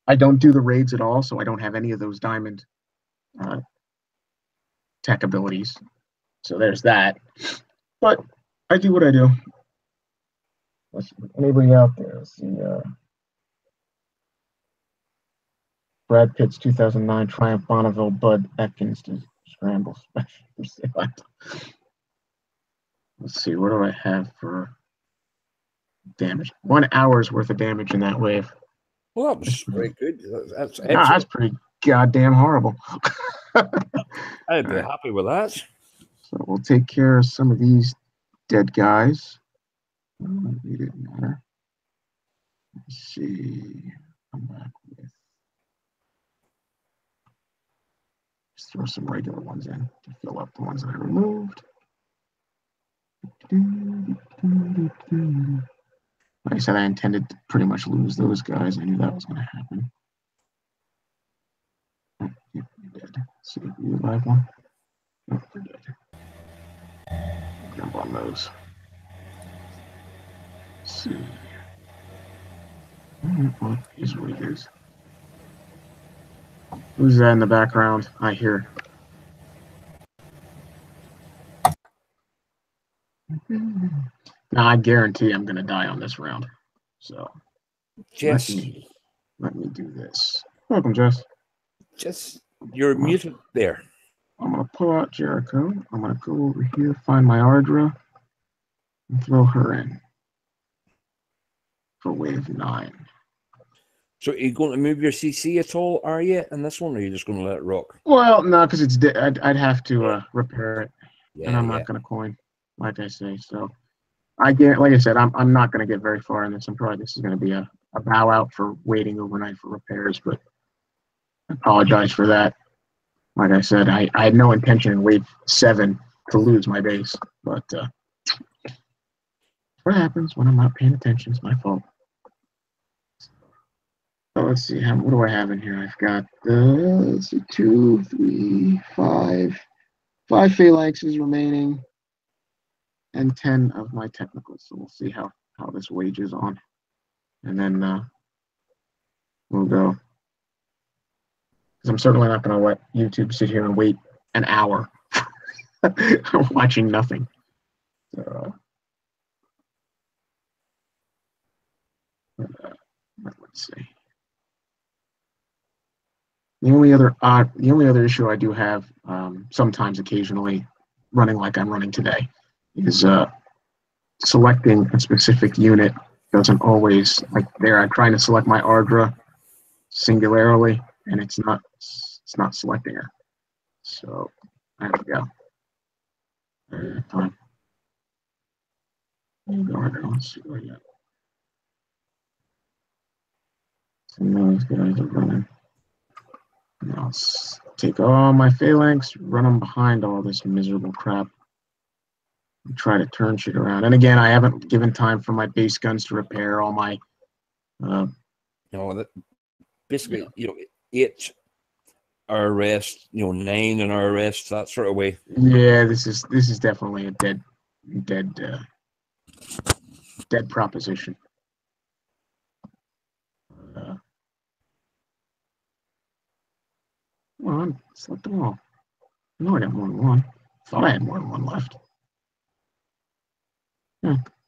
I don't do the raids at all, so I don't have any of those diamond tech abilities. So there's that. But I do what I do. Let's see, anybody out there? Let's see. Brad Pitt's 2009 Triumph Bonneville Bud Atkins to Scramble special. Let's see, what do I have for damage? 1 hour's worth of damage in that wave. Well, that was very good. That's Ah, excellent. that's pretty goddamn horrible. I'd be happy with that. So we'll take care of some of these dead guys. It didn't matter. Let's see. Come back with. Just throw some regular ones in to fill up the ones that I removed. Like I said, I intended to pretty much lose those guys. I knew that was going to happen. Oh, yep, you're dead. Let's see if you revive one. Oh, they're dead. Jump on those. Let's see. Well, here's what it is. Who's that in the background? I hear. Now I guarantee I'm going to die on this round. So Jess, let me do this. Welcome, Jess. Jess, you're muted there. I'm going to pull out Jericho. I'm going to go over here, find my Ardra, and throw her in for wave 9. So are you going to move your CC at all, are you, in this one, or are you just going to let it rock? Well, no, because it's I'd have to repair it, and I'm not going to coin, like I say. So like I said, I'm not going to get very far in this. This is going to be a bow out for waiting overnight for repairs, but I apologize for that. Like I said, I had no intention in wave 7 to lose my base, but what happens when I'm not paying attention? It's my fault. So let's see, what do I have in here? I've got, let's see, 2, 3, 5 phalanxes remaining, and 10 of my technicals. So we'll see how this wages on. And then we'll go. Because I'm certainly not going to let YouTube sit here and wait an hour watching nothing. So, let's see. The only other issue I do have, sometimes occasionally, running like I'm running today, is selecting a specific unit doesn't always, like there I'm trying to select my Ardra singularly, and it's not selecting her. So there we go. Fine. Let's see what I got. So those guys are running. I'll take all my phalanx, run them behind all this miserable crap, and try to turn shit around. And again, I haven't given time for my base guns to repair all my. Basically, 8 hour rest, 9 an hour rest, that sort of way. Yeah, this is definitely a dead proposition. Come on, select them all. I know I got more than one. Thought I had more than one left.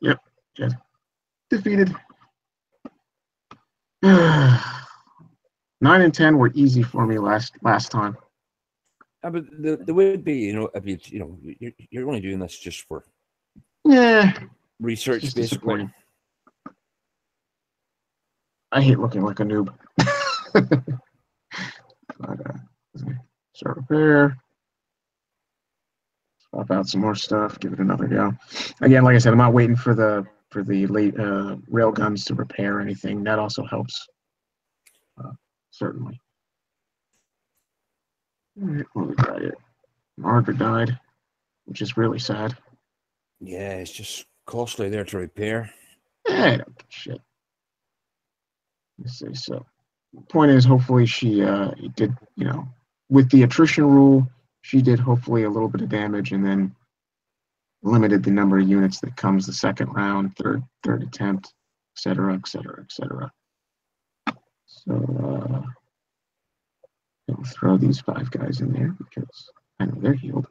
Yep, just defeated. 9 and 10 were easy for me last time. But there would be, if you're only doing this just for research, basically. I hate looking like a noob. But, start repair. Swap out some more stuff. Give it another go. Again, like I said, I'm not waiting for the late rail guns to repair anything. That also helps. Certainly. All right, well, we got it. Margaret died, which is really sad. Yeah, it's just costly there to repair. I don't give a shit. Let's see. So, the point is, hopefully, she did, with the attrition rule, she did hopefully a little bit of damage, and then limited the number of units that comes the second round, third attempt, et cetera, et cetera, et cetera. So, I'll throw these 5 guys in there because I know they're healed.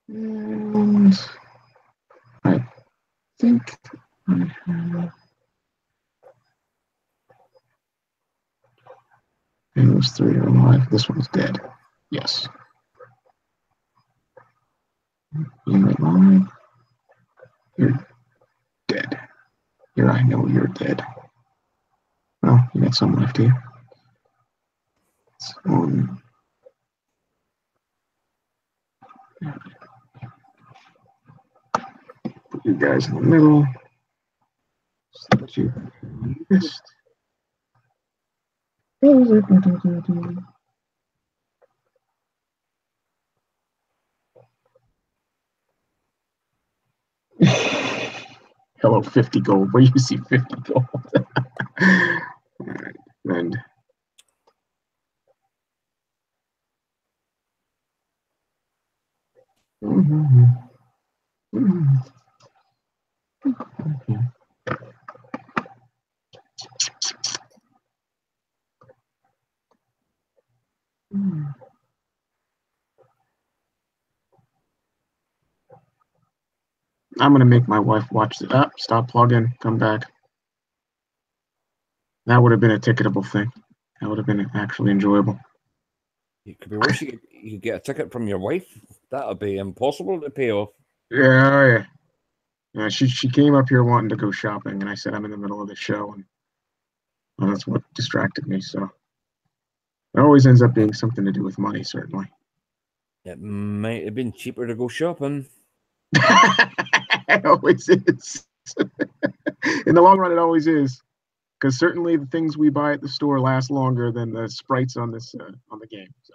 And I think I have. And those 3 are alive. This one's dead. Yes. Unit line. You're dead. Here, I know you're dead. Well, you got some left here. So, put you guys in the middle. So that you missed. Hello, 50 gold. Where you see 50 gold? All right, and I'm gonna make my wife watch the up. Stop plugging. Come back. That would have been a ticketable thing. That would have been actually enjoyable. It could be worse. You could get a ticket from your wife. That would be impossible to pay off. Yeah. She came up here wanting to go shopping, and I said I'm in the middle of the show, and well, that's what distracted me. So it always ends up being something to do with money, certainly. It might have been cheaper to go shopping. It always is. In the long run, it always is. Because certainly the things we buy at the store last longer than the sprites on this on the game. So,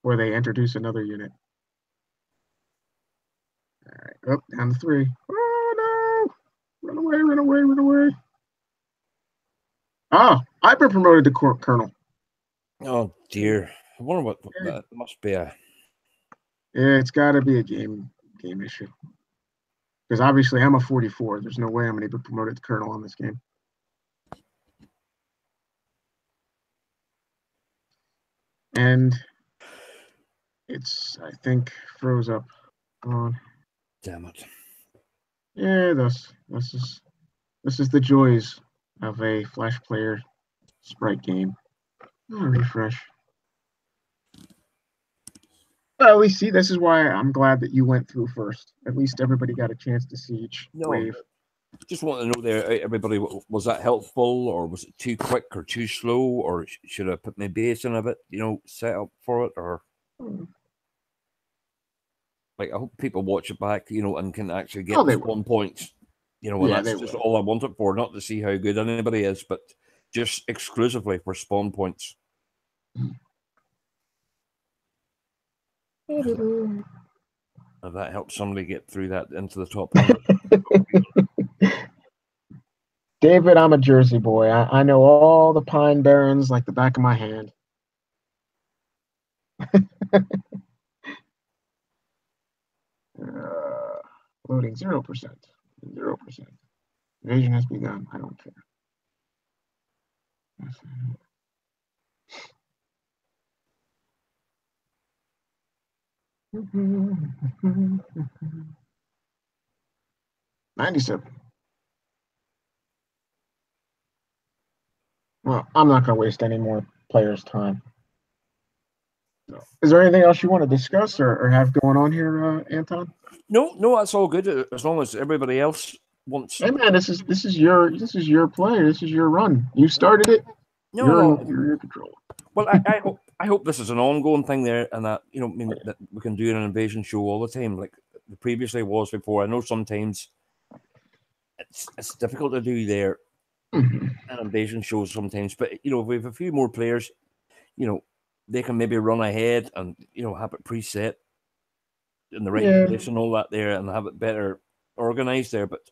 or they introduce another unit. All right, up down to 3. Oh no! Run away! Run away! Run away! Oh, I've been promoted to colonel. Oh dear! I wonder what that must be a. Yeah, it's got to be a game issue. Because obviously I'm a 44. There's no way I'm going to be promoted to colonel on this game. And it's, I think, froze up on. Damn it! Yeah, this is the joys of a Flash player sprite game. Oh, refresh. Well, at least see, this is why I'm glad that you went through first. At least everybody got a chance to see each wave. Just want to know there, everybody, was that helpful, or was it too quick or too slow, or should I put my base in a bit, set up for it, or like I hope people watch it back, and can actually get the spawn points, and that's just all I want it for, not to see how good anybody is, but just exclusively for spawn points. If that helps somebody get through that into the top 100. David, I'm a Jersey boy. I know all the Pine Barrens like the back of my hand. Loading 0%. 0%. Invasion has begun. I don't care. $97. Well, I'm not going to waste any more players' time. Is there anything else you want to discuss or have going on here, Anton? No, that's all good. As long as everybody else wants. Hey man, this is your play. This is your run. You started it. No, you're in control. Well, I hope this is an ongoing thing there, and that that we can do an invasion show all the time, like the previously was before. I know sometimes it's difficult to do there an invasion shows sometimes, but if we have a few more players, they can maybe run ahead and have it preset in the right place and all that there, and have it better organized there. But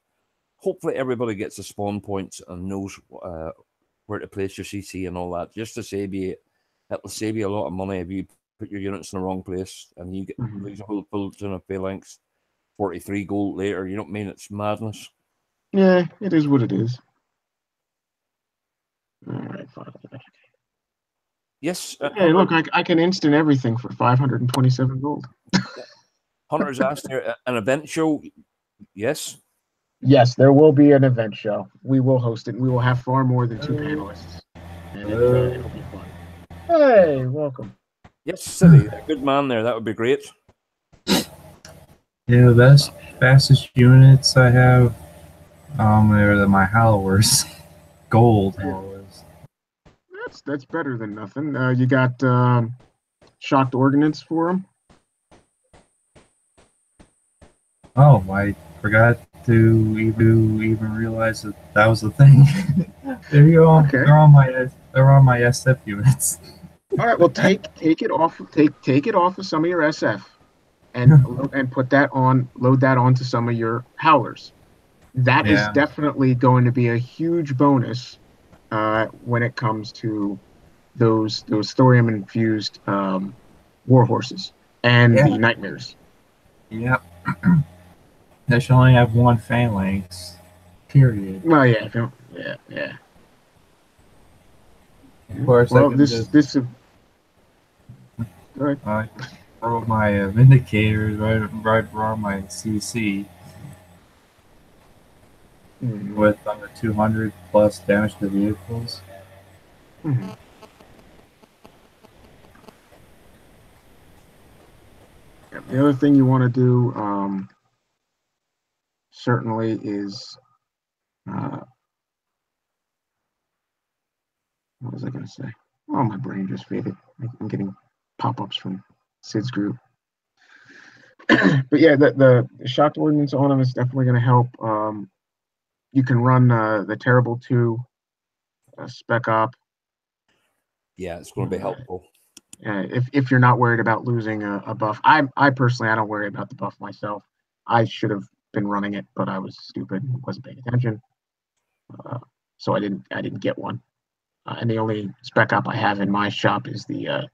hopefully everybody gets the spawn points and knows where to place your CC and all that, just to save you. It'll save you a lot of money if you put your units in the wrong place and you get these whole bulletin of phalanx 43 gold later. You know what I mean? It's madness. Yeah, it is what it is. All right, fine. Yes. Hey, look, I can instant everything for 527 gold. Hunter's asked there, an event show. Yes. Yes, there will be an event show. We will host it, and we will have far more than 2 panelists. And it'll be fun. Hey, welcome. Yes, City. A good man there. That would be great. Yeah, the fastest units I have are my Hallowers. Gold Hallowers. That's better than nothing. You got shocked ordnance for them. Oh, I forgot to even realize that was the thing. There you go. Okay. They're on my SF units. All right. Well, take it off. Take it off of some of your SF, and put that on. Load that onto some of your howlers. That is Yeah. definitely going to be a huge bonus when it comes to those thorium infused war horses and the nightmares. Yep. They should only have one phalanx. Period. Well, yeah, yeah. Of course, Well, I can this. All right. throw my Vindicators right around my CC with under 200 plus damage to vehicles. Mm-hmm. The other thing you want to do certainly is what was I going to say? Oh, my brain just faded. I'm getting pop-ups from Sid's group. But yeah, the shocked ordnance on them is definitely going to help. You can run the Terrible 2 Spec Op. Yeah, it's going to be helpful. If you're not worried about losing a buff. I personally, I don't worry about the buff myself. I should have been running it, but I was stupid and wasn't paying attention. So I didn't get one. And the only spec op I have in my shop is the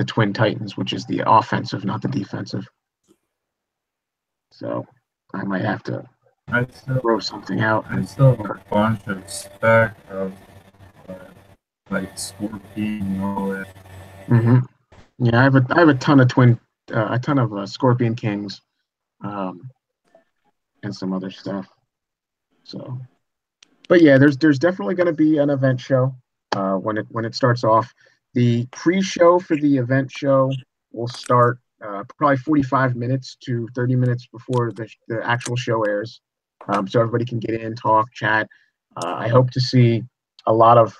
Twin Titans, which is the offensive, not the defensive. So I might have to throw something out. I still have a bunch of spec of like Scorpion and all that. Mm-hmm. Yeah, I have a ton of Scorpion Kings, and some other stuff. So, but yeah, there's definitely going to be an event show when it starts off. The pre-show for the event show will start probably 45 minutes to 30 minutes before the actual show airs, so everybody can get in, talk, chat. I hope to see a lot of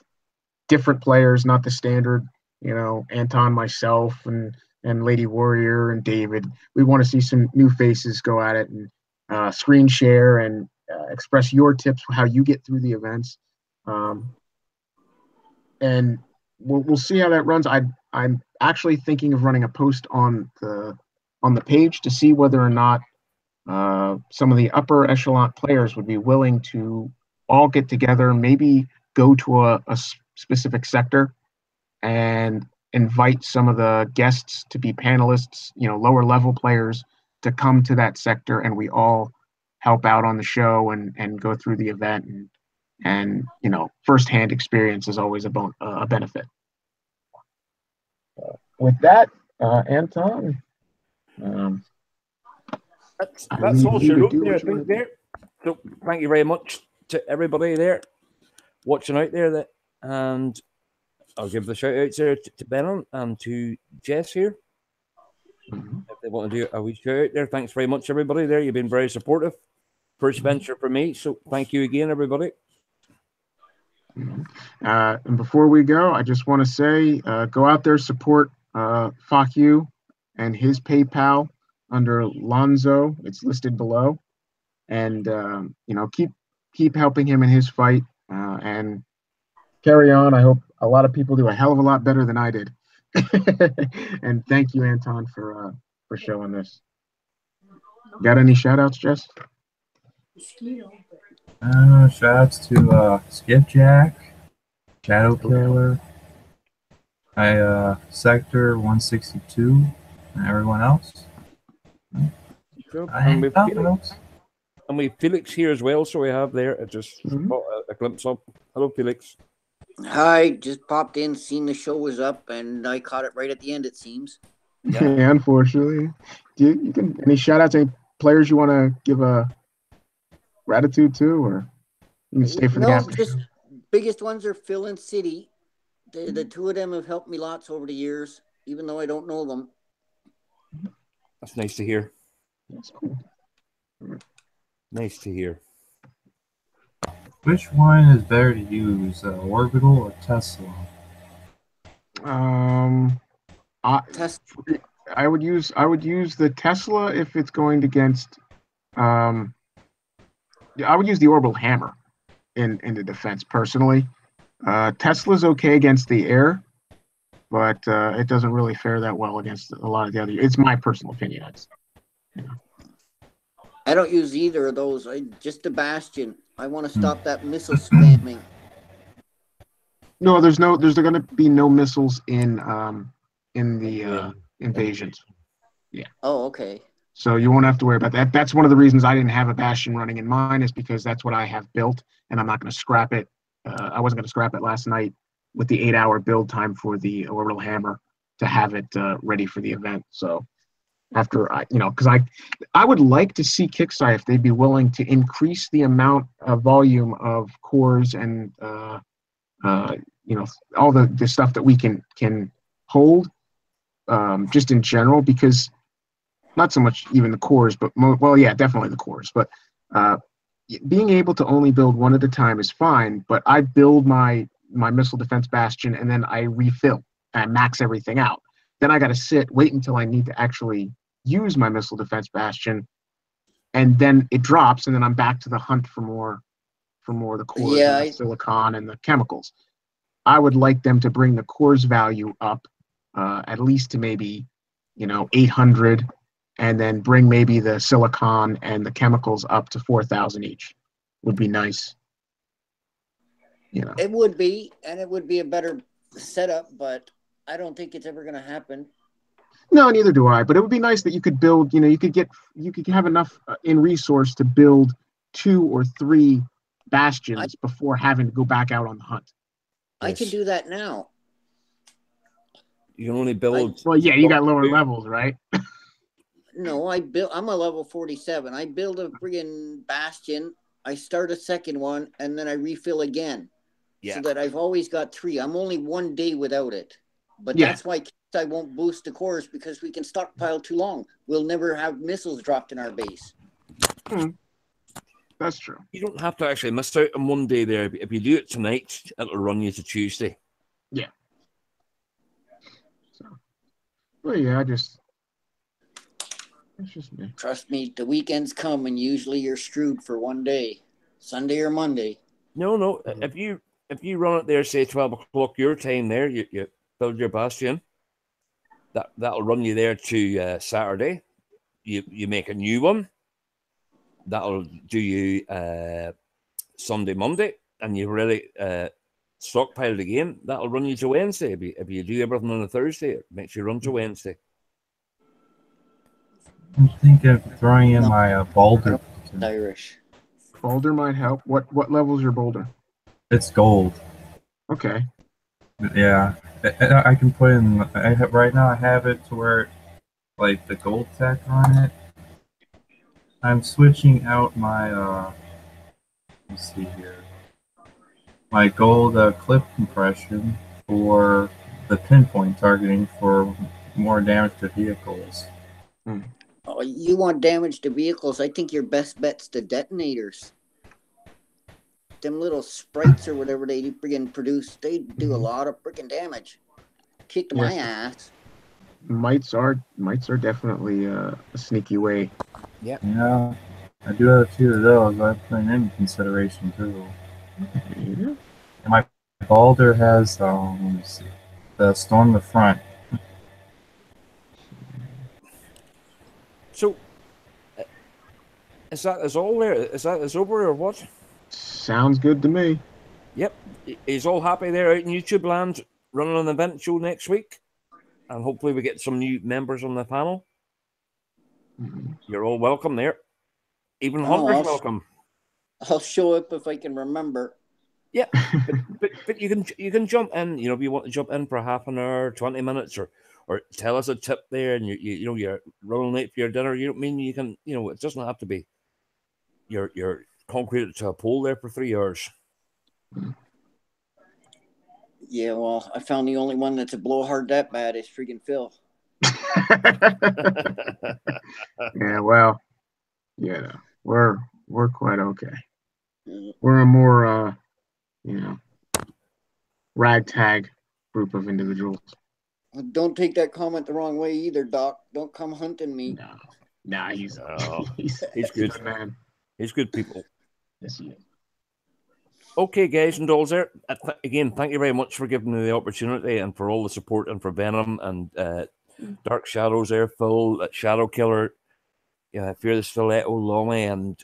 different players, not the standard, Anton, myself, and Lady Warrior and David. We want to see some new faces go at it and screen share and express your tips for how you get through the events. And we'll see how that runs. I'm actually thinking of running a post on the page to see whether or not some of the upper echelon players would be willing to all get together, maybe go to a specific sector and invite some of the guests to be panelists, lower level players to come to that sector, and we all help out on the show and go through the event, and firsthand experience is always a benefit. With that, Anton, that's all should up there, I think, there. So thank you very much to everybody there watching out there, and I'll give the shout outs there to Benon and to Jess here. Mm-hmm. If they want to do a wee shout out there, thanks very much, everybody there. You've been very supportive. First venture for me, so thank you again, everybody. And before we go, I just want to say, go out there, support Fakyu and his PayPal under Lonzo. It's listed below, and keep helping him in his fight and carry on. I hope a lot of people do a hell of a lot better than I did. And thank you, Anton, for showing this. Got any shout outs, Jess? Shout outs to Skipjack, Shadow Killer, Sector 162, and everyone else. Sure. And we Felix here as well, so we have there just a glimpse of. Hello, Felix. Hi, just popped in, seen the show was up, and I caught it right at the end, it seems. Yeah, unfortunately. You can any shout outs, any players you want to give a gratitude to, or you can stay for the after just biggest ones are Phil and City. The two of them have helped me lots over the years, even though I don't know them. That's nice to hear. That's cool. Nice to hear. Which one is better to use, Orbital or Tesla? I, Test. I would use the Tesla if it's going against. I would use the orbital hammer in the defense personally. Tesla's okay against the air, but it doesn't really fare that well against a lot of the other. It's my personal opinion. I don't use either of those. Just the Bastion. I want to stop that missile spamming. No, there's going to be no missiles in the invasions. Oh, okay. So you won't have to worry about that. That's one of the reasons I didn't have a Bastion running in mine, is because that's what I have built, and I'm not going to scrap it. I wasn't going to scrap it last night with the 8-hour build time for the orbital hammer to have it ready for the event. So after because I would like to see Kicksai if they'd be willing to increase the amount of volume of cores and all the stuff that we can hold, just in general, because not so much even the cores, but definitely the cores. But being able to only build one at a time is fine. But I build my missile defense bastion, and then I refill and max everything out. Then I got to wait until I need to actually use my missile defense bastion, and then it drops, and then I'm back to the hunt for more of the cores and the silicon and the chemicals. I would like them to bring the cores value up at least to maybe 800, and then bring maybe the silicon and the chemicals up to 4,000 each. Would be nice. It would be, and it would be a better setup, but I don't think it's ever going to happen. No, neither do I. But it would be nice that you could build. You could have enough in resource to build 2 or 3 bastions before having to go back out on the hunt. I can do that now. You can only build. You got lower levels, right? No, I'm a level 47. I build a friggin' bastion. I start a second one, and then I refill again. Yeah. So that I've always got 3. I'm only 1 day without it. But that's why I won't boost the cores, because we can stockpile too long. We'll never have missiles dropped in our base. That's true. You don't have to actually miss out on 1 day there. If you do it tonight, it'll run you to Tuesday. Yeah. So, it's just me. Trust me, the weekends come, and usually you're screwed for 1 day, Sunday or Monday. No. If you run it there, say 12 o'clock your time there, you build your bastion. That'll run you there to Saturday. You make a new one. That'll do you Sunday, Monday, and you really stockpile it again. That'll run you to Wednesday. If you do everything on a Thursday, it makes you run to Wednesday. I'm thinking of throwing in my boulder. Irish. Boulder might help. What level is your boulder? It's gold. Okay. Yeah, I can put in. Right now I have it to where, like, the gold tech on it. I'm switching out my. Let's see here. My gold clip compression for the pinpoint targeting for more damage to vehicles. Oh, you want damage to vehicles? I think your best bet's the detonators. Them little sprites or whatever they friggin' produce, they do a lot of freaking damage. Kicked my ass. Mites are definitely a sneaky way. Yeah. Yeah, I do have a few of those. I put in consideration too. Yeah. And my boulder has let me see, the storm the front. So, is that all there? Is that over or what? Sounds good to me. Yep. He's all happy there out in YouTube land, running an event show next week. And hopefully we get some new members on the panel. You're all welcome there. Even Hunter's welcome. I'll show up if I can remember. Yeah, but you can jump in. If you want to jump in for half an hour, 20 minutes, or tell us a tip there, and you're running late for your dinner. You don't mean you can. It doesn't have to be. You're concreted to a pole there for 3 hours. Yeah, well, I found the only one that's a blowhard that bad is freaking Phil. Yeah, well, yeah, we're quite okay. We're a more ragtag group of individuals. Don't take that comment the wrong way either, Doc. Don't come hunting me. No, nah, he's he's good, man. He's good people. Yes, he is. Okay, guys and dolls, there again. Thank you very much for giving me the opportunity and for all the support and for Venom and Dark Shadows there, Phil, Shadow Killer, Fearless Stiletto, Longy, and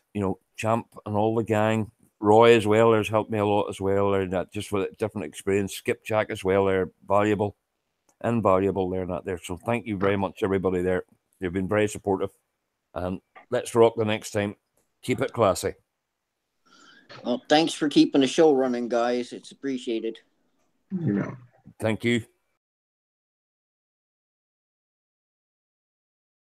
Champ and all the gang. Roy as well. There's helped me a lot as well. They're just with a different experience. Skipjack as well. They're valuable, invaluable. They're not there. So thank you very much, everybody there. You've been very supportive, and let's rock the next time. Keep it classy. Well, thanks for keeping the show running, guys. It's appreciated. You know. Thank you.